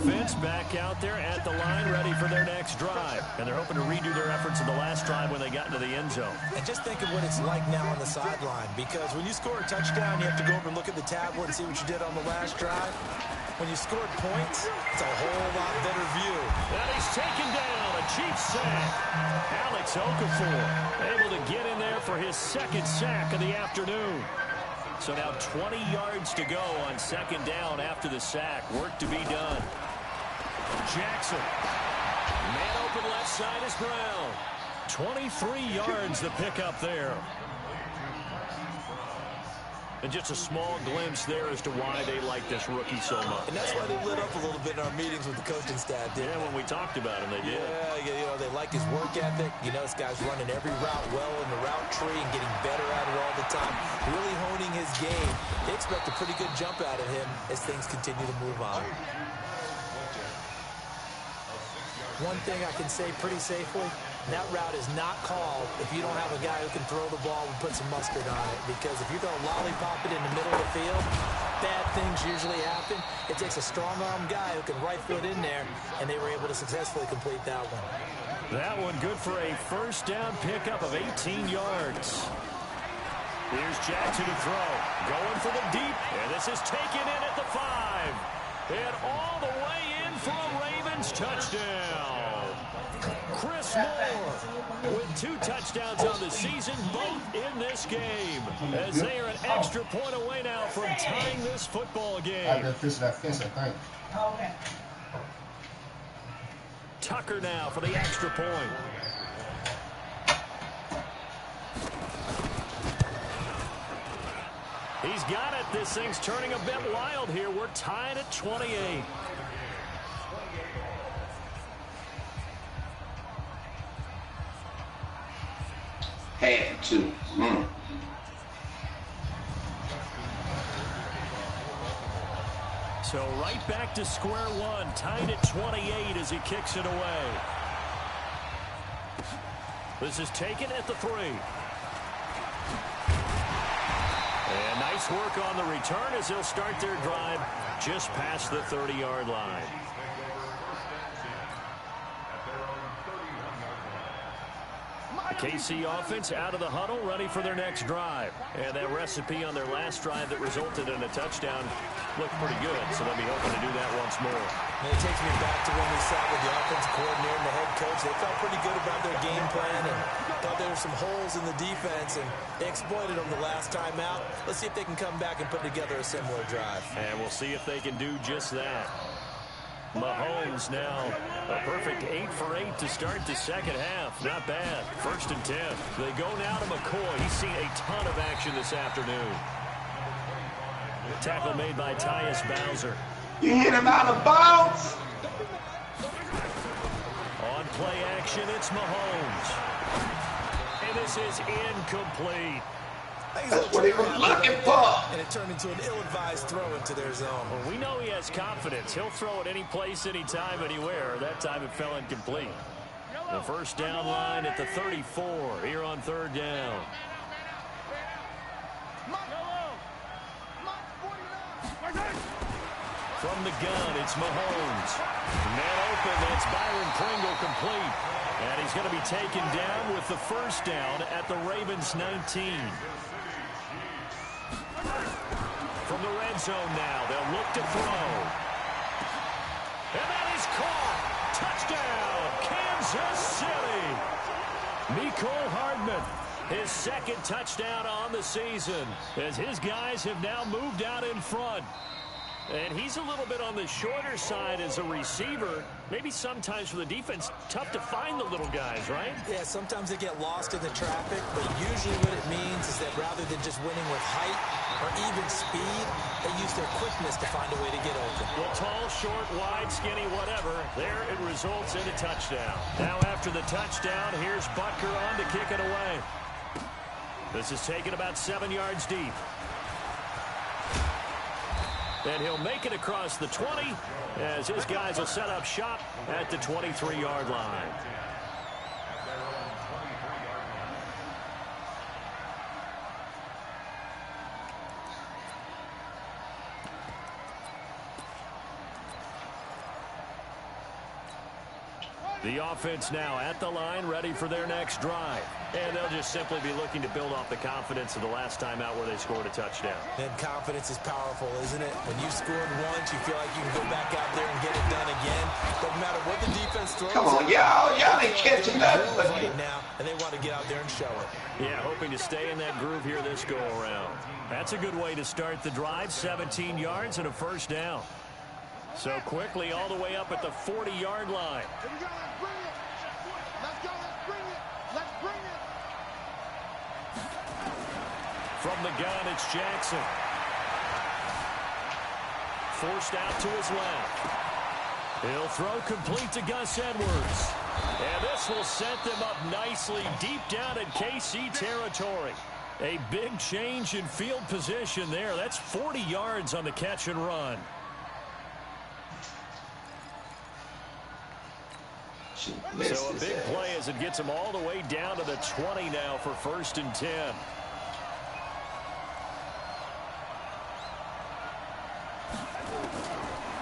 [SPEAKER 1] Offense back out there at the line, ready for their next drive. And they're hoping to redo their efforts in the last drive when they got into the end zone.
[SPEAKER 2] And just think of what it's like now on the sideline, because when you score a touchdown, you have to go over and look at the tablet and see what you did on the last drive. When you scored points, it's a whole lot better view.
[SPEAKER 1] And he's taken down, a Chiefs sack. Alex Okafor able to get in there for his second sack of the afternoon. So now 20 yards to go on second down after the sack. Work to be done. Jackson. Man open left side is Brown. 23 yards the pickup there. And just a small glimpse there as to why they like this rookie so much.
[SPEAKER 2] And that's why they lit up a little bit in our meetings with the coaching staff, didn't they?
[SPEAKER 1] When we talked about him, they did.
[SPEAKER 2] Yeah, you know, they like his work ethic. You know, this guy's running every route well in the route tree and getting better at it all the time. Really honing his game. They expect a pretty good jump out of him as things continue to move on. One thing I can say pretty safely, that route is not called if you don't have a guy who can throw the ball and put some mustard on it. Because if you're going to lollipop it in the middle of the field, bad things usually happen. It takes a strong-arm guy who can right foot in there, and they were able to successfully complete that one.
[SPEAKER 1] That one good for a first down pickup of 18 yards. Here's Jackson to throw. Going for the deep, and this is taken in at the 5. And all the way in for a Ravens touchdown. Chris Moore with 2 touchdowns on the season, both in this game, as they are an extra point away now from tying this football game.
[SPEAKER 4] Okay.
[SPEAKER 1] Tucker now for the extra point. He's got it. This thing's turning a bit wild here. We're tied at 28.
[SPEAKER 3] Had to.
[SPEAKER 1] So right back to square one, tied at 28 as he kicks it away. This is taken at the 3. And nice work on the return as they'll start their drive just past the 30-yard line. The KC offense out of the huddle, ready for their next drive. And that recipe on their last drive that resulted in a touchdown looked pretty good, so they'll be hoping to do that once more.
[SPEAKER 2] And it takes me back to when we sat with the offensive coordinator and the head coach. They felt pretty good about their game plan and thought there were some holes in the defense, and they exploited them the last time out. Let's see if they can come back and put together a similar drive.
[SPEAKER 1] And we'll see if they can do just that. Mahomes now a perfect 8 for 8 to start the second half. Not bad. 1st and 10. They go now to McCoy. He's seen a ton of action this afternoon. Tackle made by Tyus Bowser.
[SPEAKER 3] You hit him out of bounds.
[SPEAKER 1] On play action, it's Mahomes. And this is incomplete.
[SPEAKER 3] That's what he was looking for.
[SPEAKER 2] And it turned into an ill-advised throw into their zone.
[SPEAKER 1] Well, we know he has confidence. He'll throw it any place, anytime, anywhere. That time it fell incomplete. The first down line at the 34 here on third down. From the gun, it's Mahomes. Man open, that's Byron Pringle complete. And he's going to be taken down with the first down at the Ravens 19. From the red zone now, they'll look to throw. And that is caught. Touchdown, Kansas City. Mecole Hardman, his second touchdown on the season, as his guys have now moved out in front. And he's a little bit on the shorter side as a receiver. Maybe sometimes for the defense, tough to find the little guys, right?
[SPEAKER 2] Yeah, sometimes they get lost in the traffic, but usually what it means is that rather than just winning with height or even speed, they use their quickness to find a way to get open.
[SPEAKER 1] Well, tall, short, wide, skinny, whatever, there it results in a touchdown. Now after the touchdown, here's Butker on to kick it away. This is taken about 7 yards deep. And he'll make it across the 20 as his guys will set up shop at the 23-yard line. The offense now at the line, ready for their next drive. And they'll just simply be looking to build off the confidence of the last time out where they scored a touchdown.
[SPEAKER 2] And confidence is powerful, isn't it? When you scored once, you feel like you can go back out there and get it done again. Doesn't matter what the defense throws.
[SPEAKER 3] Come on, y'all ain't catching nothing.
[SPEAKER 2] Right now, and they want to get out there and show it.
[SPEAKER 1] Yeah, hoping to stay in that groove here this go-around. That's a good way to start the drive, 17 yards and a first down. So quickly all the way up at the 40-yard line.
[SPEAKER 5] Here we go, let's bring it. Let's go, let's bring it. Let's bring it.
[SPEAKER 1] From the gun, it's Jackson. Forced out to his left. He'll throw complete to Gus Edwards. And this will set them up nicely deep down in KC territory. A big change in field position there. That's 40 yards on the catch and run. So a big play as it gets him all the way down to the 20 now for 1st and 10.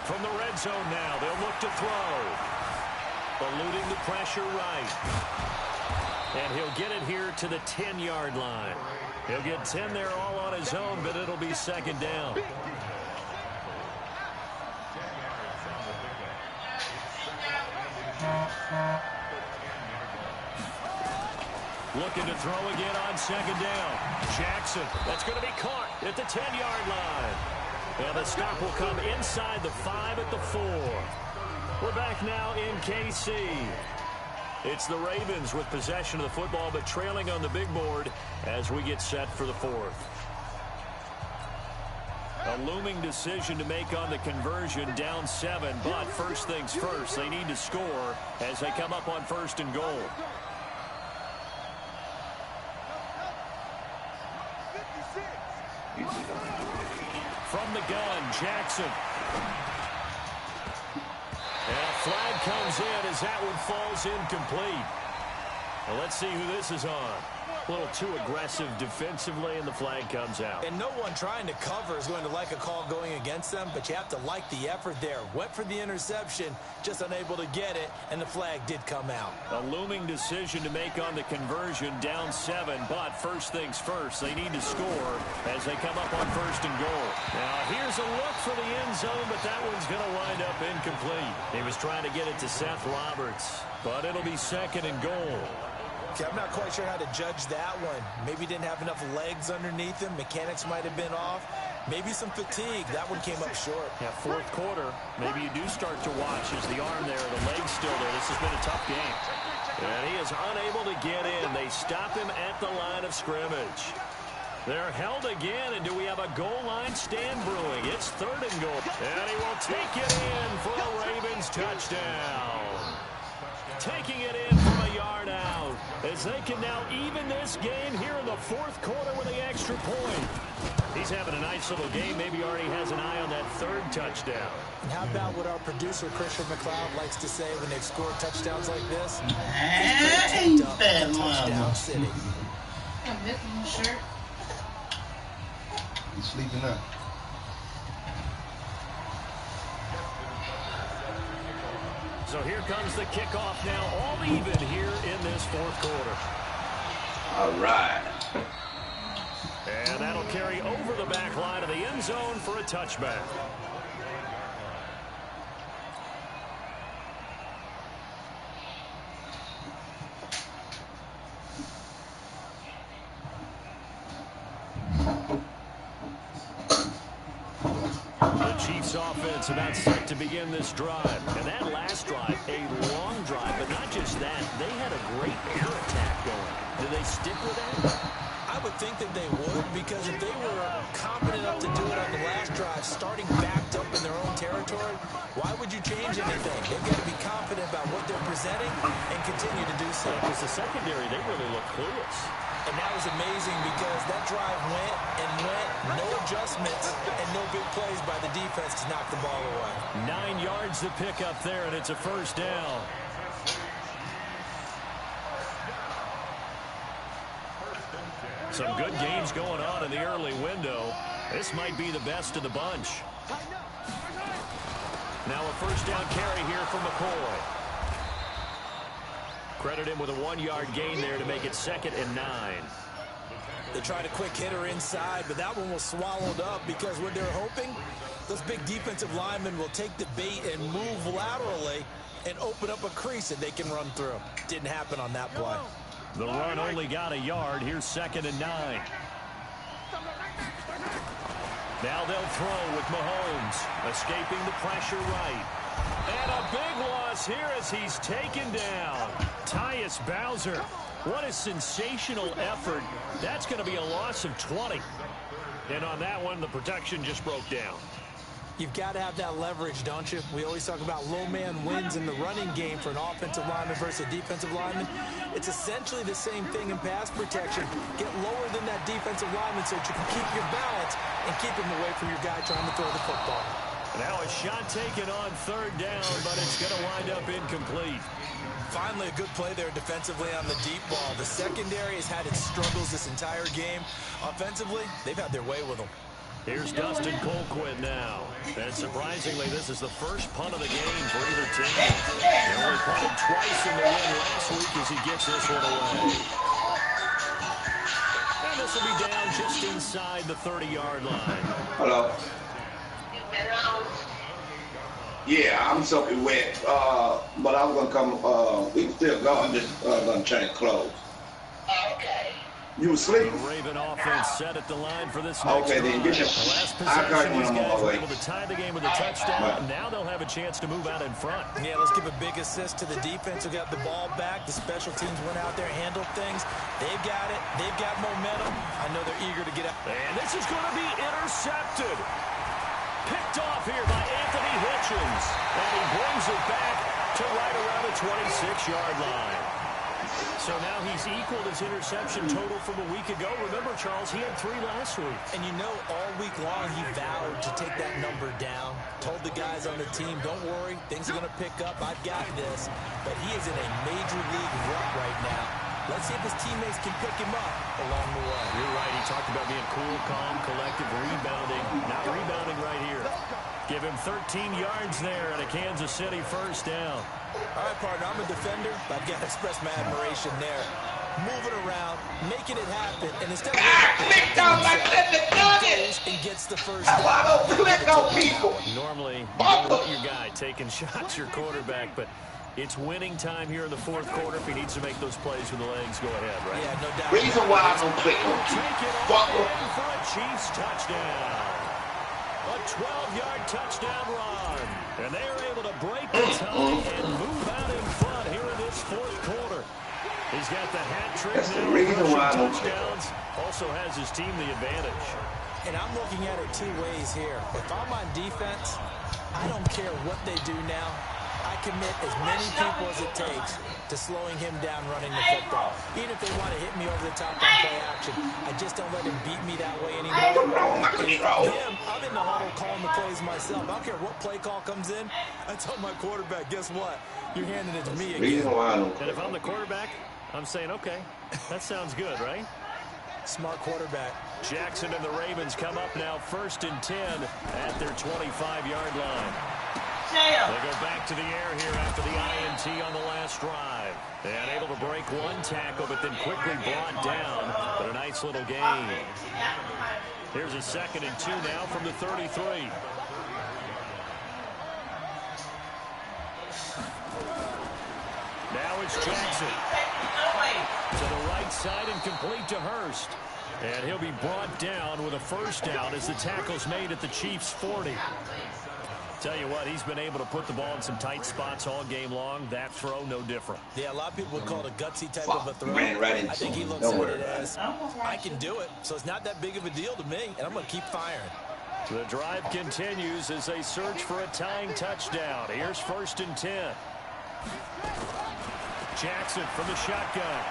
[SPEAKER 1] From the red zone now, they'll look to throw. Eluding the pressure right. And he'll get it here to the 10-yard line. He'll get 10 there all on his own, but it'll be second down. Looking to throw again on second down. Jackson, that's going to be caught at the 10-yard line. And the stop will come inside the 5 at the 4. We're back now in KC. It's the Ravens with possession of the football, but trailing on the big board as we get set for the 4th. A looming decision to make on the conversion, down 7, but first things first, they need to score as they come up on 1st and goal. From the gun, Jackson. And a flag comes in as that one falls incomplete. Well, let's see who this is on. A little too aggressive defensively, and the flag comes out.
[SPEAKER 2] And no one trying to cover is going to like a call going against them, but you have to like the effort there. Went for the interception, just unable to get it, and the flag did come out.
[SPEAKER 1] A looming decision to make on the conversion, down 7, but first things first, they need to score as they come up on 1st and goal. Now, here's a look for the end zone, but that one's going to wind up incomplete. He was trying to get it to Seth Roberts, but it'll be 2nd and goal.
[SPEAKER 2] Okay, I'm not quite sure how to judge that one. Maybe didn't have enough legs underneath him. Mechanics might have been off. Maybe some fatigue. That one came up short.
[SPEAKER 1] Yeah, 4th quarter. Maybe you do start to watch as the arm there, the leg's still there. This has been a tough game. And he is unable to get in. They stop him at the line of scrimmage. They're held again, and do we have a goal line stand brewing? It's 3rd and goal. And he will take it in for a Ravens touchdown. Taking it in from a yard out as they can now even this game here in the 4th quarter with the extra point. He's having a nice little game. Maybe already has an eye on that third touchdown.
[SPEAKER 2] And how about what our producer, Christian McLeod, likes to say when they've scored touchdowns like this?
[SPEAKER 4] Hey, fat
[SPEAKER 2] touchdown city.
[SPEAKER 6] I'm missing the shirt.
[SPEAKER 4] He's sleeping up.
[SPEAKER 1] So here comes the kickoff now, all even here in this fourth quarter.
[SPEAKER 3] All right.
[SPEAKER 1] And that'll carry over the back line of the end zone for a touchback. The Chiefs offense about set to begin this drive. And that last drive, a long drive, but not just that. They had a great air attack going. Do they stick with that?
[SPEAKER 2] I would think that they would, because if they were confident enough to do it on the last drive, starting backed up in their own territory, why would you change anything? They've got to be confident about what they're presenting and continue to do so.
[SPEAKER 1] Because the secondary, they really look clueless.
[SPEAKER 2] And that was amazing because that drive went and went, no adjustments, and no big plays by the defense to knock the ball away.
[SPEAKER 1] 9 yards to pick up there, and it's a first down. Some good games going on in the early window. This might be the best of the bunch. Now a first down carry here for McCoy. Credit him with a 1-yard gain there to make it 2nd and 9.
[SPEAKER 2] They tried a quick hitter inside, but that one was swallowed up because what they're hoping, those big defensive linemen will take the bait and move laterally and open up a crease that they can run through. Didn't happen on that play.
[SPEAKER 1] The run only got a yard. Here's 2nd and 9. Now they'll throw with Mahomes, escaping the pressure right. And a big loss here as he's taken down. Tyus Bowser, what a sensational effort. That's going to be a loss of 20. And on that one, the protection just broke down.
[SPEAKER 2] You've got to have that leverage, don't you? We always talk about low man wins in the running game for an offensive lineman versus a defensive lineman. It's essentially the same thing in pass protection. Get lower than that defensive lineman so that you can keep your balance and keep him away from your guy trying to throw the football.
[SPEAKER 1] Now a shot taken on 3rd down, but it's going to wind up incomplete.
[SPEAKER 2] Finally, a good play there defensively on the deep ball. The secondary has had its struggles this entire game. Offensively, they've had their way with them.
[SPEAKER 1] Here's Dustin Colquitt now. And surprisingly, this is the first punt of the game for either team. They only punted twice in the win last week as he gets this one away. And this will be down just inside the 30-yard line.
[SPEAKER 3] Hello. Yeah, I'm soaking wet, but I'm going to come, we can still go. I'm just going to change clothes. Okay. You was sleeping?
[SPEAKER 1] The Raven offense set at the line for this next
[SPEAKER 3] okay, then get your
[SPEAKER 1] last possession, these guys were able to tie the game with a touchdown. Now they'll have a chance to move out in front.
[SPEAKER 2] Yeah, let's give a big assist to the defense who got the ball back. The special teams went out there, handled things. They've got it. They've got momentum. I know they're eager to get out.
[SPEAKER 1] And this is going to be intercepted. Picked off here by Anthony Hitchens. And he brings it back to right around the 26-yard line. So now he's equaled his interception total from a week ago. Remember, Charles, he had 3 last week.
[SPEAKER 2] And you know, all week long he vowed to take that number down. Told the guys on the team, don't worry, things are going to pick up. I've got this. But he is in a major league rut right now. Let's see if his teammates can pick him up along the way.
[SPEAKER 1] You're right. He talked about being cool, calm, collective, rebounding. Not rebounding right here. Give him 13 yards there and a Kansas City first down.
[SPEAKER 2] All right, partner, I'm a defender. I've got to express my admiration there. Moving around, making it happen, and instead of and gets the first down.
[SPEAKER 3] I don't click on people.
[SPEAKER 1] Normally, you don't want your guy taking shots, your quarterback, but it's winning time here in the fourth quarter. If he needs to make those plays with the legs, go ahead, right?
[SPEAKER 2] Yeah, no doubt.
[SPEAKER 3] Reason why I don't click on people.
[SPEAKER 1] Take it all in for a Chiefs touchdown. A 12-yard touchdown run. And they are able to break the tie and move out in front here in this fourth quarter. He's got the hat trick.
[SPEAKER 3] That's the reason why I don't
[SPEAKER 1] touchdowns. Also has his team the advantage.
[SPEAKER 2] And I'm looking at it 2 ways here. If I'm on defense, I don't care what they do now. I commit as many people as it takes to slowing him down running the football. Even if they want to hit me over the top on play action, I just don't let him beat me that way anymore. Him, I'm in the huddle calling the plays myself. I don't care what play call comes in. I tell my quarterback, guess what? You're handing it to me again.
[SPEAKER 1] And if I'm the quarterback, I'm saying, okay, that sounds good, right?
[SPEAKER 2] Smart quarterback.
[SPEAKER 1] Jackson and the Ravens come up now 1st and 10 at their 25-yard line. They go back to the air here after the INT on the last drive. And able to break one tackle, but then quickly brought down. But a nice little gain. Here's a 2nd and 2 now from the 33. Now it's Jackson. To the right side and complete to Hurst. And he'll be brought down with a 1st down as the tackle's made at the Chiefs' 40. Tell you what, he's been able to put the ball in some tight spots all game long. That throw, no different.
[SPEAKER 2] Yeah, a lot of people would call it a gutsy type of a throw.
[SPEAKER 3] Right
[SPEAKER 2] I think he looks at it as, I can do it, so it's not that big of a deal to me, and I'm going to keep firing.
[SPEAKER 1] The drive continues as they search for a tying touchdown. Here's 1st and 10. Jackson from the shotgun.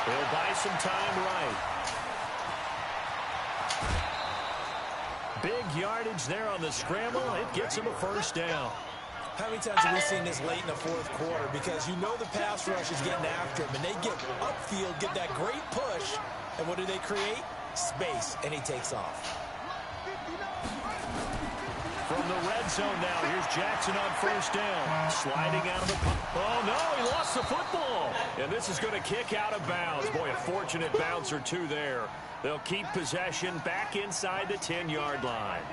[SPEAKER 1] He'll buy some time right. Big yardage there on the scramble. It gets him a 1st down.
[SPEAKER 2] How many times have we seen this late in the 4th quarter? Because you know the pass rush is getting after him, and they get upfield, get that great push, and what do they create? Space, and he takes off.
[SPEAKER 1] From the red zone now, here's Jackson on 1st down. Sliding out of the... Oh, no, he lost the football. And this is going to kick out of bounds. Boy, a fortunate bounce or two there. They'll keep possession back inside the 10-yard line.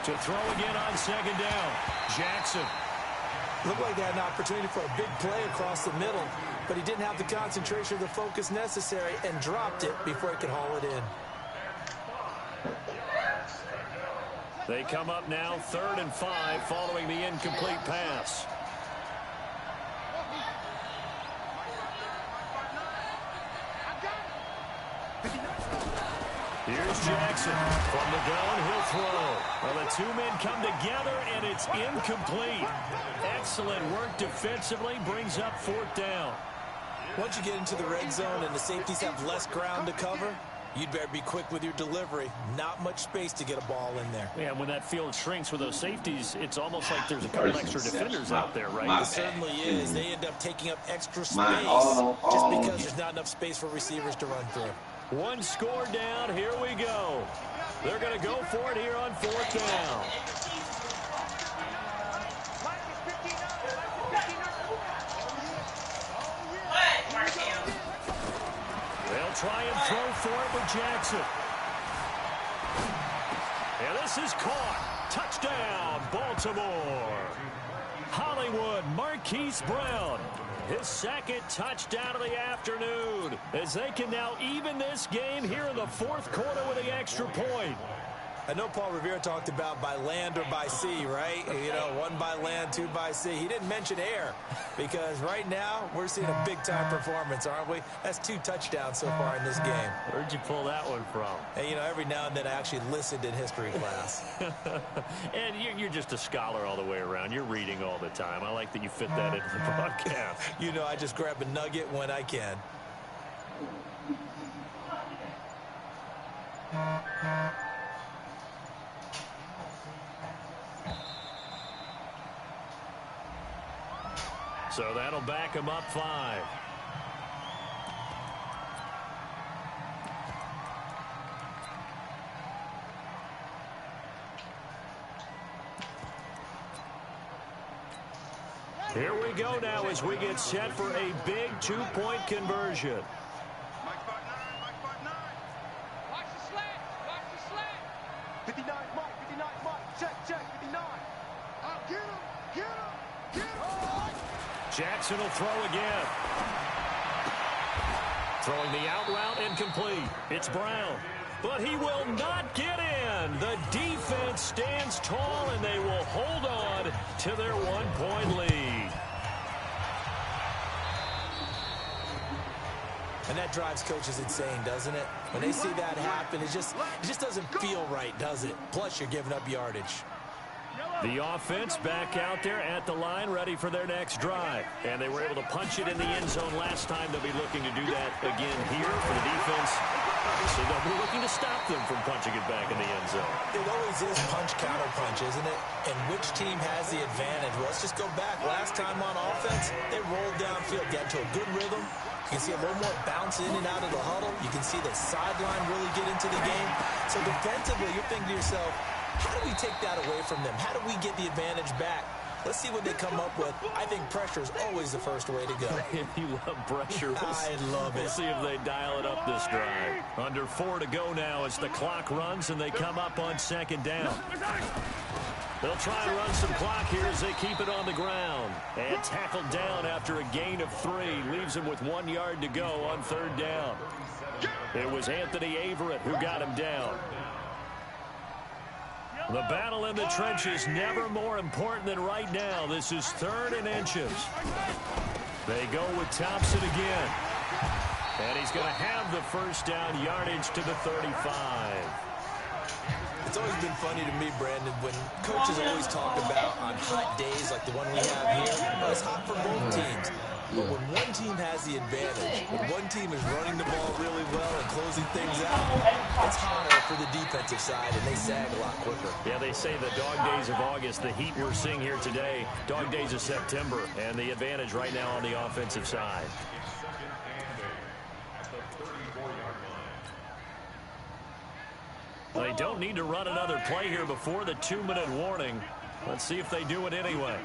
[SPEAKER 1] To throw again on 2nd down. Jackson.
[SPEAKER 2] Looked like they had an opportunity for a big play across the middle, but he didn't have the concentration or the focus necessary and dropped it before he could haul it in.
[SPEAKER 1] They come up now 3rd and 5 following the incomplete pass. Here's Jackson. From the gun, he'll throw. Well, the 2 men come together, and it's incomplete. Excellent work defensively. Brings up 4th down.
[SPEAKER 2] Once you get into the red zone and the safeties have less ground to cover, you'd better be quick with your delivery. Not much space to get a ball in there.
[SPEAKER 1] Yeah, when that field shrinks with those safeties, it's almost like there's a couple extra defenders out there, right?
[SPEAKER 2] It certainly is. They end up taking up extra space just because there's not enough space for receivers to run through.
[SPEAKER 1] 1 score down. Here we go. They're going to go for it here on 4th down. They'll try and throw for it with Jackson. And this is caught. Touchdown, Baltimore. Hollywood, Marquise Brown. His 2nd touchdown of the afternoon as they can now even this game here in the 4th quarter with the extra point.
[SPEAKER 2] I know Paul Revere talked about by land or by sea, right? You know, 1 by land, 2 by sea. He didn't mention air because right now we're seeing a big-time performance, aren't we? That's 2 touchdowns so far in this game.
[SPEAKER 1] Where'd you pull that one from?
[SPEAKER 2] And, you know, every now and then I actually listened in history class.
[SPEAKER 1] And you're just a scholar all the way around. You're reading all the time. I like that you fit that into the broadcast.
[SPEAKER 2] You know, I just grab a nugget when I can.
[SPEAKER 1] So that'll back him up 5. Here we go now as we get set for a big 2-point conversion.
[SPEAKER 5] Watch the slant. Watch the slant.
[SPEAKER 7] 59 Mike, 59 Mike. Check, 59.
[SPEAKER 5] Get him. Get him. Get him.
[SPEAKER 1] Jackson will throw again. Throwing the out route incomplete. It's Brown. But he will not get in. The defense stands tall, and they will hold on to their 1-point lead.
[SPEAKER 2] And that drives coaches insane, doesn't it? When they see that happen, it just doesn't feel right, does it? Plus, you're giving up yardage.
[SPEAKER 1] The offense back out there at the line, ready for their next drive. And they were able to punch it in the end zone last time. They'll be looking to do that again here for the defense. So they'll be looking to stop them from punching it back in the end zone.
[SPEAKER 2] It always is punch-counter-punch, isn't it? And which team has the advantage? Well, let's just go back. Last time on offense, they rolled downfield, got to a good rhythm. You can see a little more bounce in and out of the huddle. You can see the sideline really get into the game. So defensively, you're thinking to yourself, how do we take that away from them? How do we get the advantage back? Let's see what they come up with. I think pressure is always the first way to go.
[SPEAKER 1] You love pressure.
[SPEAKER 2] I love it.
[SPEAKER 1] We'll see if they dial it up this drive. Under 4 to go now as the clock runs and they come up on second down. They'll try and run some clock here as they keep it on the ground. And tackled down after a gain of 3. Leaves him with 1 yard to go on third down. It was Anthony Averett who got him down. The battle in the trenches never more important than right now. This is 3rd and inches. They go with Thompson again. And he's going to have the first down, yardage to the 35.
[SPEAKER 2] It's always been funny to me, Brandon, when coaches always talk about on hot days like the one we have here, well, it's hot for both teams. But when one team has the advantage, when one team is running the ball really well and closing things out, it's hotter for the defensive side, and they sag a lot quicker.
[SPEAKER 1] Yeah, they say the dog days of August, the heat we're seeing here today, dog days of September, and the advantage right now on the offensive side. They don't need to run another play here before the 2-minute warning. Let's see if they do it anyway.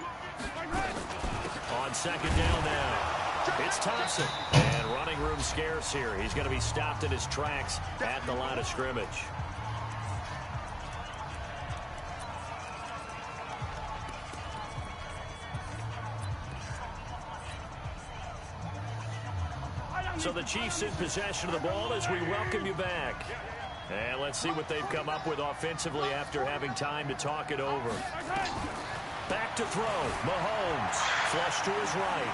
[SPEAKER 1] On second down now, it's Thompson. And running room scarce here. He's going to be stopped in his tracks at the line of scrimmage. So the Chiefs in possession of the ball as we welcome you back. And let's see what they've come up with offensively after having time to talk it over. Back to throw. Mahomes. Flush to his right.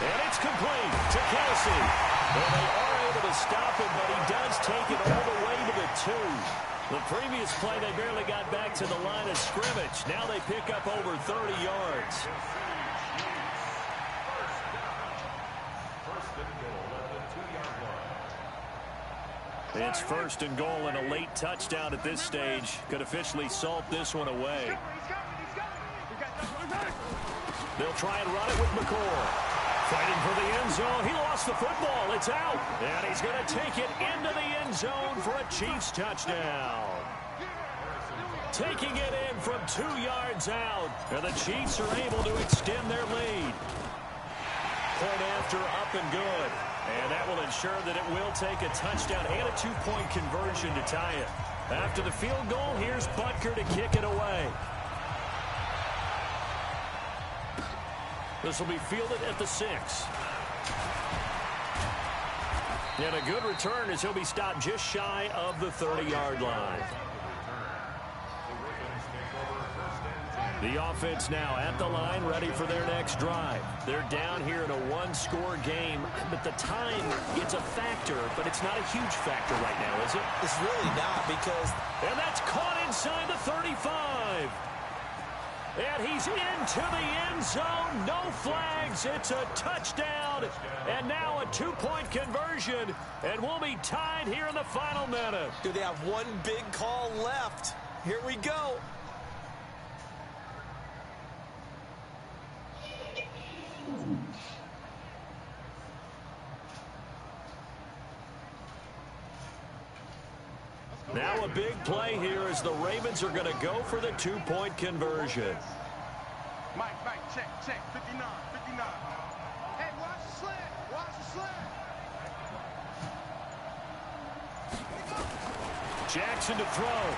[SPEAKER 1] And it's complete to Kelsey. And they are able to stop him, but he does take it all the way to the 2. The previous play, they barely got back to the line of scrimmage. Now they pick up over 30 yards. It's 1st and goal and a late touchdown at this stage. Could officially salt this one away. They'll try and run it with McCoy. Fighting for the end zone. He lost the football. It's out. And he's going to take it into the end zone for a Chiefs touchdown. Taking it in from 2 yards out. And the Chiefs are able to extend their lead. Point after, up and good. And that will ensure that it will take a touchdown and a 2-point conversion to tie it. After the field goal, here's Butker to kick it away. This will be fielded at the 6. And a good return as he'll be stopped just shy of the 30-yard line. The offense now at the line, ready for their next drive. They're down here in a 1-score game, but the time, it's a factor, but it's not a huge factor right now, is it?
[SPEAKER 2] It's really not because...
[SPEAKER 1] And that's caught inside the 35. And he's into the end zone. No flags. It's a touchdown. And now a 2-point conversion. And we'll be tied here in the final minute.
[SPEAKER 2] Do they have one big call left? Here we go.
[SPEAKER 1] Now a big play here as the Ravens are going to go for the 2-point conversion.
[SPEAKER 5] Mike, check, 59. Hey, watch the slant.
[SPEAKER 1] Jackson to throw.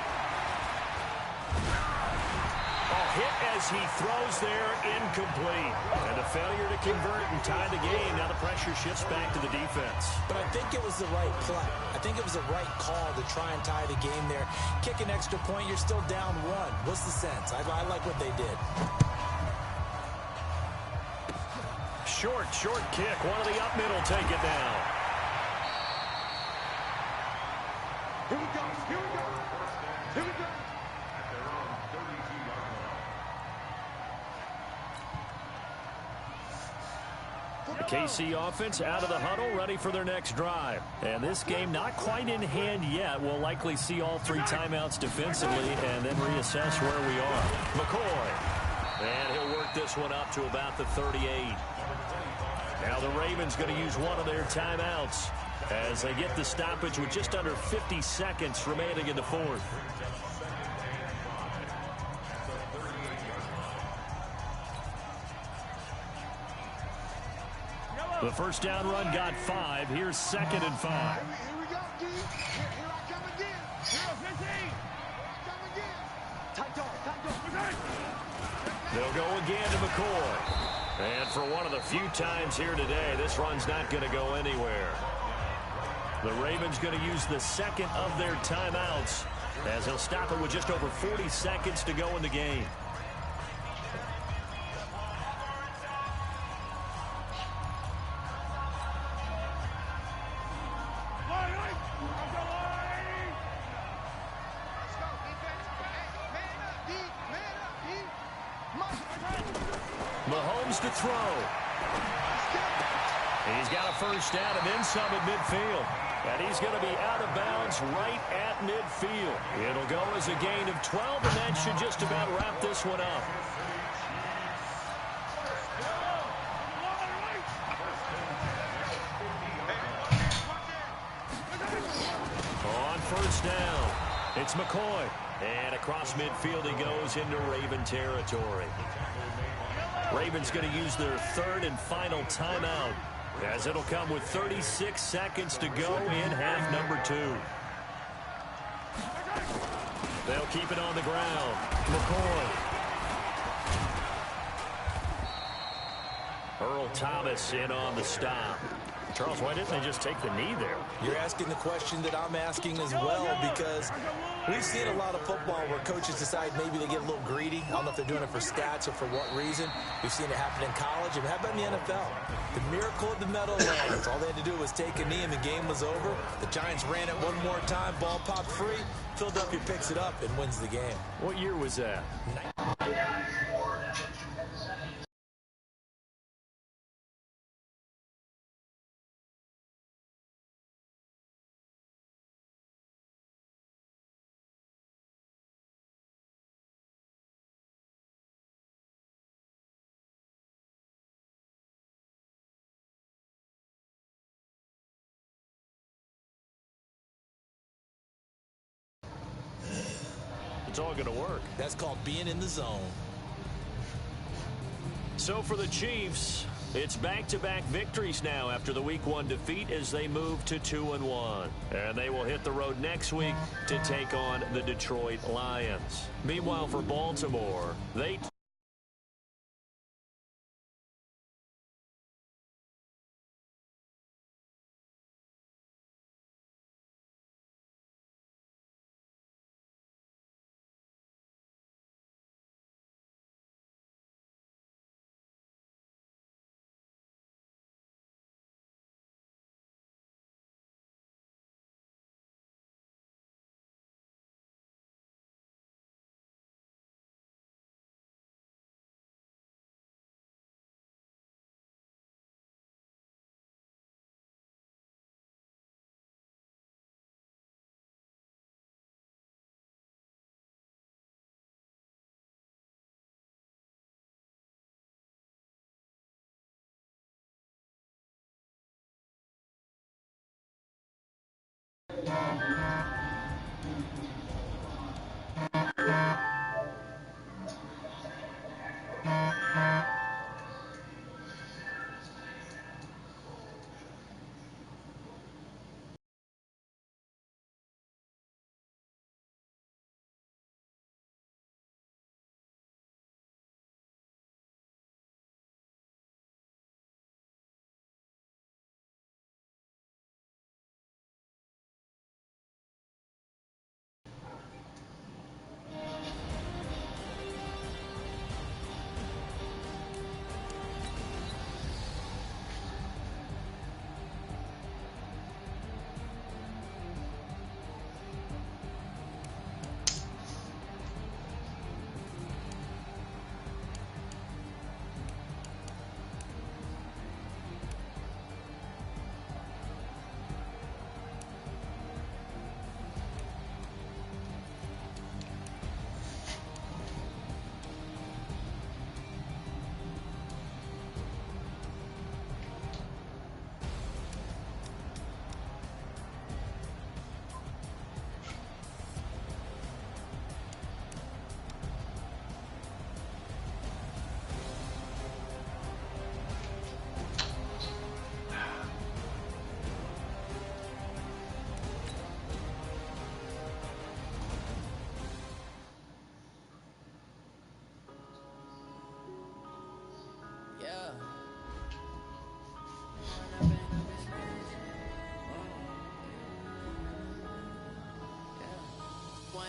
[SPEAKER 1] Hit as he throws there, incomplete. And a failure to convert and tie the game. Now the pressure shifts back to the defense.
[SPEAKER 2] But I think it was the right play. I think it was the right call to try and tie the game there. Kick an extra point, you're still down 1. What's the sense? I like what they did.
[SPEAKER 1] short kick. One of the up middle take it down.
[SPEAKER 5] Here we go. Here we go. Here we go.
[SPEAKER 1] KC offense out of the huddle, ready for their next drive. And this game not quite in hand yet. We'll likely see all 3 timeouts defensively and then reassess where we are. McCoy. And he'll work this one up to about the 38. Now the Ravens going to use one of their timeouts as they get the stoppage with just under 50 seconds remaining in the fourth. The first down run got 5. Here's 2nd and 5.
[SPEAKER 5] Here we go, D. Here I come again. Here, 15. Come again. Tight dog.
[SPEAKER 1] They'll go again to McCoy. And for one of the few times here today, this run's not going to go anywhere. The Ravens going to use the second of their timeouts as he'll stop it with just over 40 seconds to go in the game. Mahomes to throw. He's got a first down and then some at midfield. And he's going to be out of bounds right at midfield. It'll go as a gain of 12, and that should just about wrap this one up. On first down, it's McCoy. And across midfield he goes into Raven territory. Ravens going to use their 3rd and final timeout as it'll come with 36 seconds to go in half number 2. They'll keep it on the ground. McCoy. Earl Thomas in on the stop. Charles, why didn't they just take the knee there?
[SPEAKER 2] You're asking the question that I'm asking as well, because we've seen a lot of football where coaches decide maybe they get a little greedy. I don't know if they're doing it for stats or for what reason. We've seen it happen in college. And how about in the NFL? The miracle of the Meadowlands. All they had to do was take a knee and the game was over. The Giants ran it one more time. Ball popped free. Philadelphia picks it up and wins the game.
[SPEAKER 1] What year was that? It's all going to work.
[SPEAKER 2] That's called being in the zone.
[SPEAKER 1] So for the Chiefs, it's back-to-back victories now after the Week 1 defeat as they move to 2-1. And they will hit the road next week to take on the Detroit Lions. Meanwhile, for Baltimore, they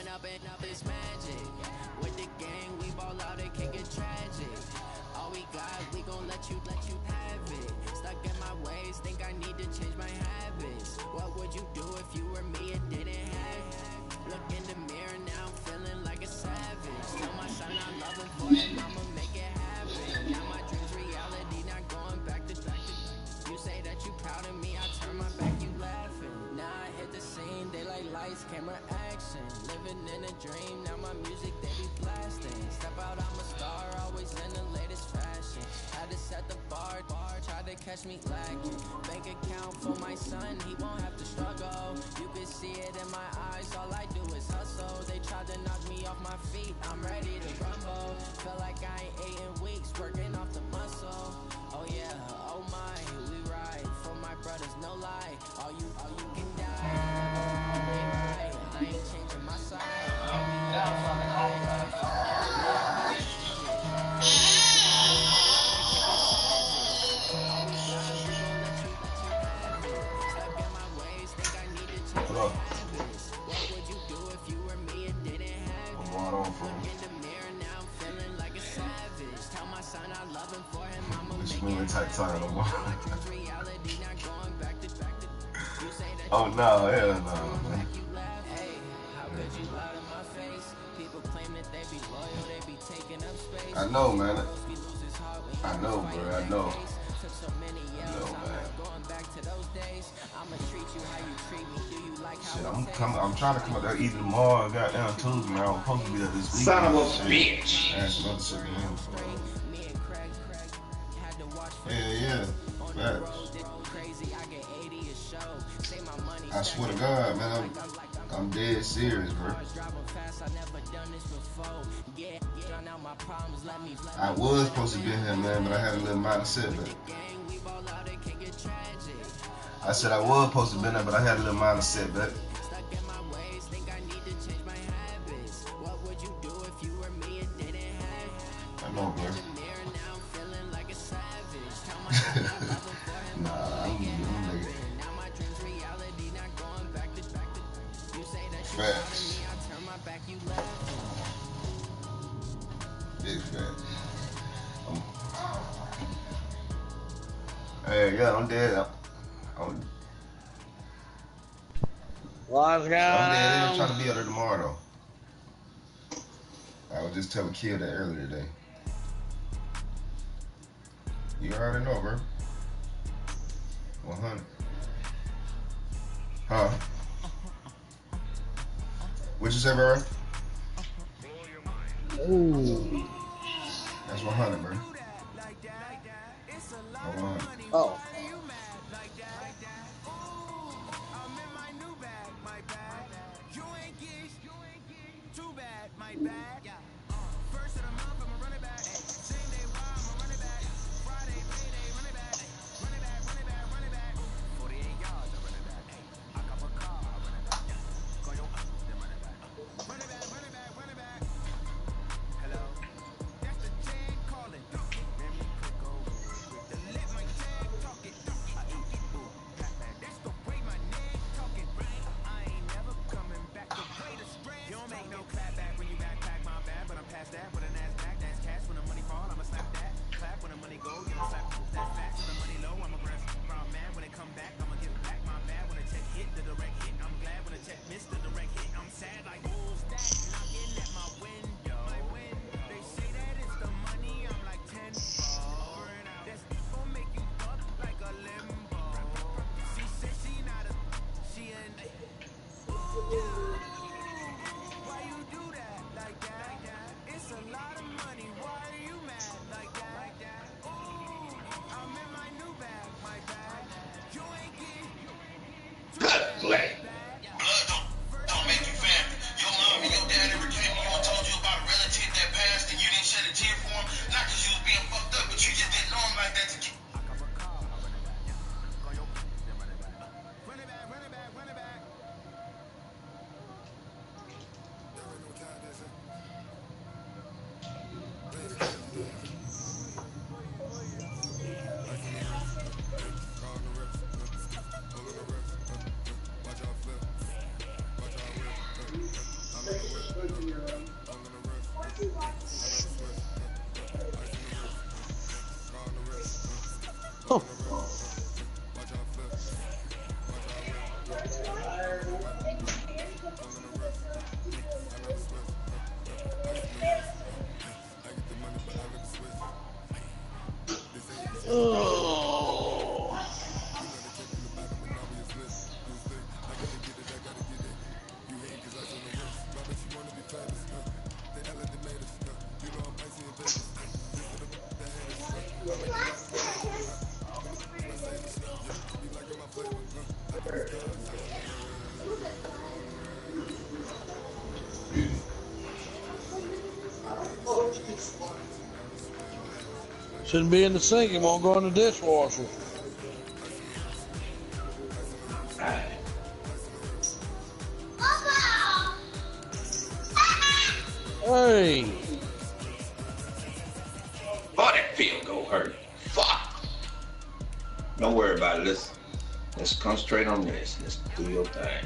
[SPEAKER 8] up this magic. With the gang, we ball out, it can get tragic. All we got, we gon' let you have it. Stuck in my ways, think I need to change my habits. What would you do if you were me and didn't have it? Look in the mirror, now I'm feeling like a savage. Tell my son I love him for him, I'ma make it happen. Now my dreams reality, not going back to. You say that you proud of me, I turn my back, you laughing. Now I hit the scene, they like lights, camera, action. Living in a dream, now my music, they be blasting. Step out, I'm a star, always in the latest fashion. Had to set the bar, try to catch me lacking. Bank account for my son, he won't have to struggle. You can see it in my eyes, all I do is hustle. They tried to knock me off my feet, I'm ready to rumble. Feel like I ain't ate in weeks, working off the muscle. Oh yeah, oh my, we ride for my brothers, no lie. All you can die. Right. I ain't changing my side.
[SPEAKER 9] What would you do if you were me and didn't have? What's going on, bro? In the mirror now, I'm feeling like a savage. Tell my son I love him for him. I'm a
[SPEAKER 10] really tight time no more. Oh no, hell no, man. I know, man. I know, bro. I know. Shit, I'm trying to come up there either tomorrow or goddamn Tuesday, man. I'm supposed to be there this week.
[SPEAKER 3] Son of a bitch.
[SPEAKER 10] That's another shit, man. Yeah. Facts. I swear to God, man, I'm dead serious, bro. I was supposed to be here, man, but I had a little minor setback. I said I was supposed to be there, but I had a little minor setback. I know, bro. Nah, I'm nigga. Facts. Big facts. Hey, yeah, I'm dead.
[SPEAKER 11] What's going on?
[SPEAKER 10] I'm dead. I'm trying to be out there tomorrow, though. I was just telling Kid that earlier today. You already know, bro. 100. Huh? What you say, bro?
[SPEAKER 11] Ooh.
[SPEAKER 10] That's 100, bro. 100.
[SPEAKER 11] Oh. Shouldn't be in the sink. It won't go in the dishwasher. Hey.
[SPEAKER 3] Oh, that field goal hurt. Fuck. Don't worry about it. Let's concentrate on this. Let's do your thing.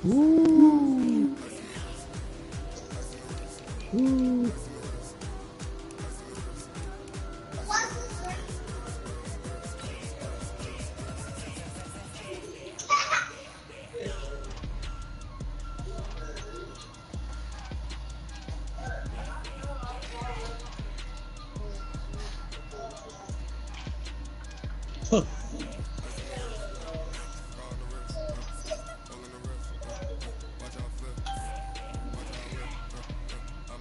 [SPEAKER 11] Woo. Woo.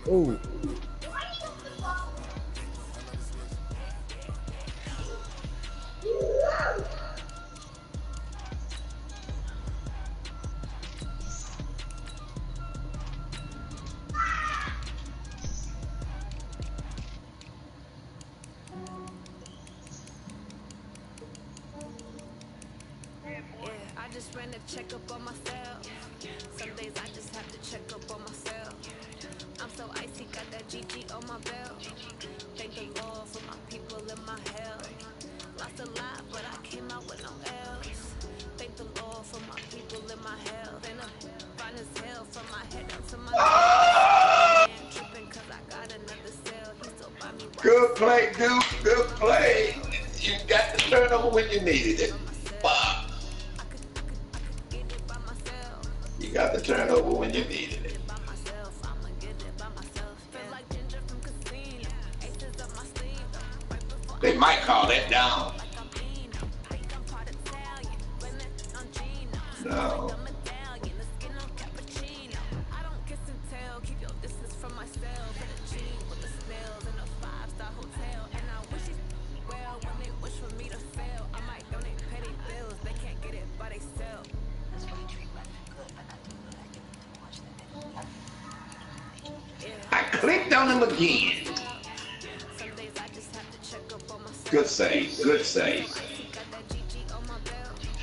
[SPEAKER 11] Oh.
[SPEAKER 8] I just ran a check up on myself. Some days I just have to check up on myself. I'm so icy, got that GG on my belt. Thank the Lord for my people in my hell. Lost a lot, but I came out with no L's. Thank the Lord for my people in my hell. Been a fine as hell from my head down to my nails. Man tripping cause I got another cell. He still buy me.
[SPEAKER 3] Good play, dude. Good play. You got the turnover when you needed it. Fuck. You got the turnover when you needed it. They might call that down. No. I clicked on him again. Good save, good save.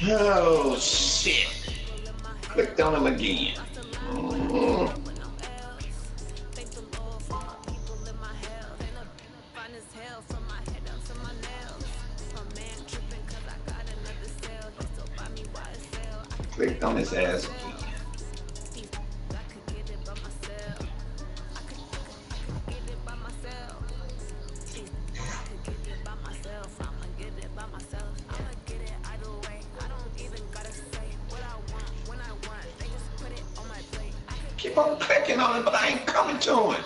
[SPEAKER 3] Oh, shit. Clicked on him again. Oh. Clicked on his ass again. Keep on clicking on it, but I ain't coming to him.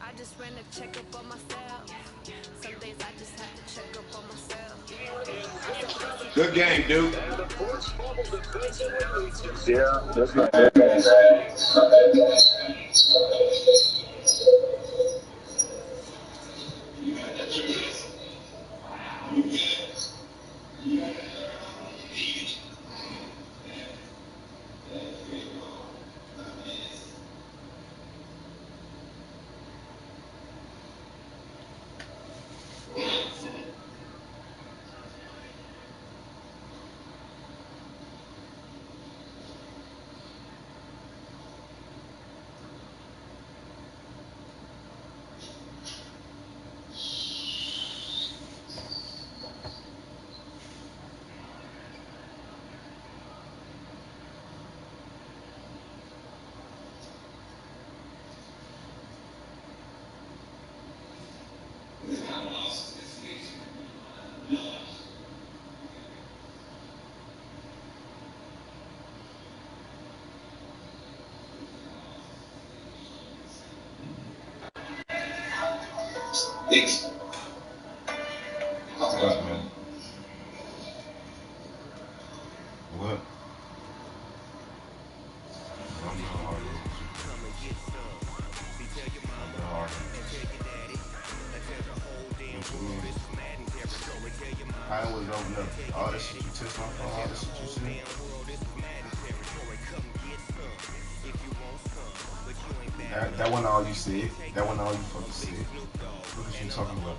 [SPEAKER 8] I just ran a check up on myself. Some days I just have to check up on myself.
[SPEAKER 3] Good game, dude.
[SPEAKER 12] Yeah, that's not
[SPEAKER 3] It's
[SPEAKER 10] What, man? What? I'm not arguing with you. I'm not arguing. What you mean? I was over there. All this shit you text my phone, all this shit you see. That wasn't all you said. That wasn't all you fucking said. What are you talking about?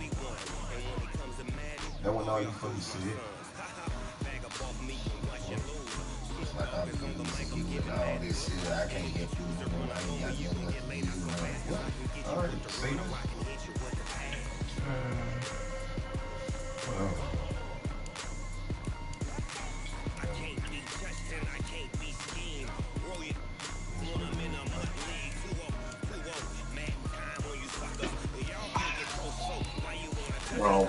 [SPEAKER 10] That wasn't all you fucking said.
[SPEAKER 9] It's like I'm pleasing you with all this shit. I can't get through the room. I ain't got no nothing to do, man.
[SPEAKER 10] What? All right, say no. Well.
[SPEAKER 3] wrong.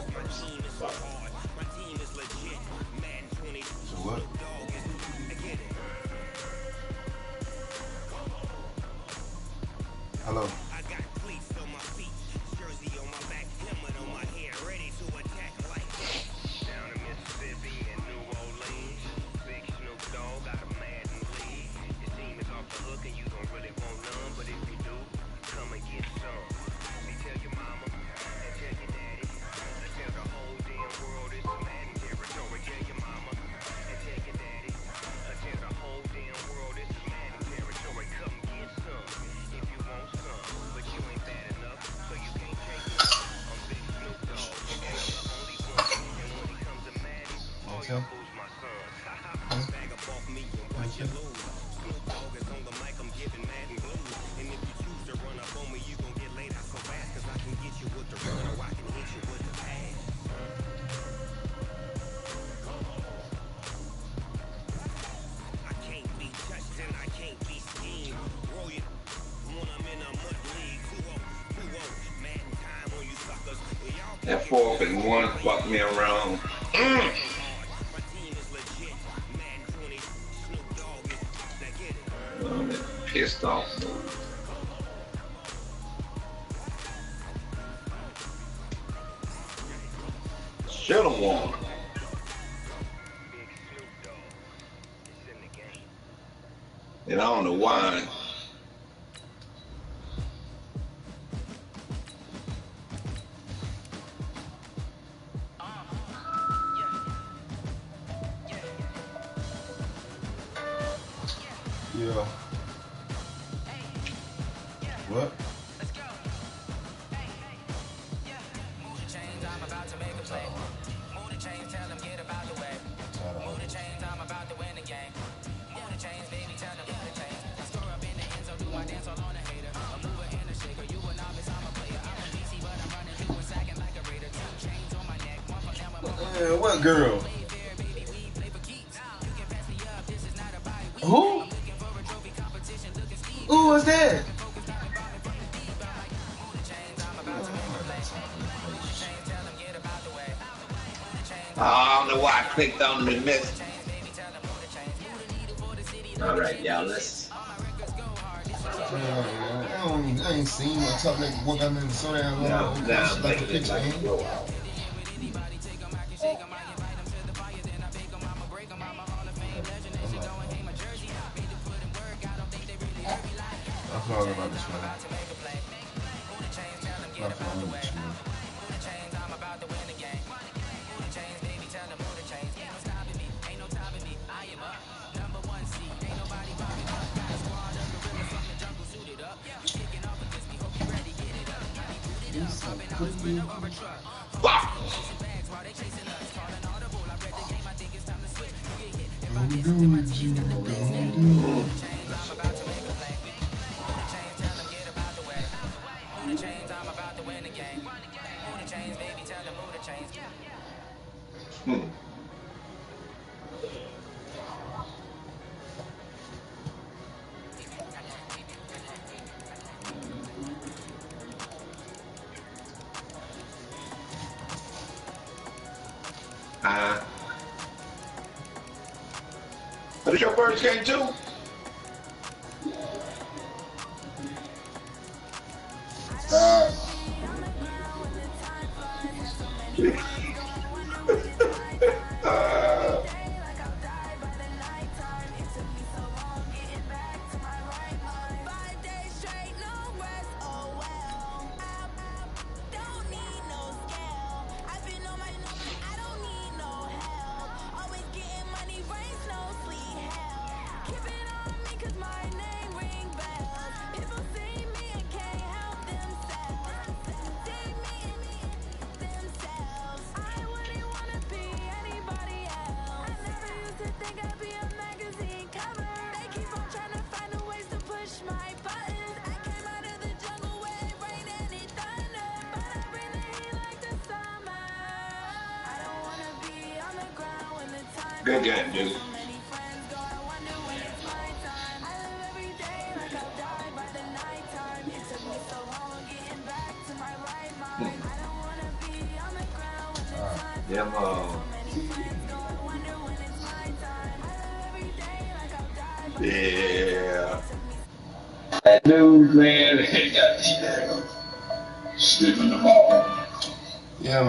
[SPEAKER 10] So what? Hello. Okay.
[SPEAKER 3] That 4th and 1 fucked me around. I'm pissed off. Should have won. And I don't know why.
[SPEAKER 10] Yeah. What? What girl? Who? Who was that?
[SPEAKER 3] I don't know why I clicked on the message. All right, y'all, let's.
[SPEAKER 10] I ain't seen my top like what I'm in so damn long.
[SPEAKER 3] Now,
[SPEAKER 10] Like a picture in. I'm talking about this one. Not for me, this one.
[SPEAKER 3] What is your first game too? Good game, dude. Them, yeah. That dude, man, got sniffing the ball.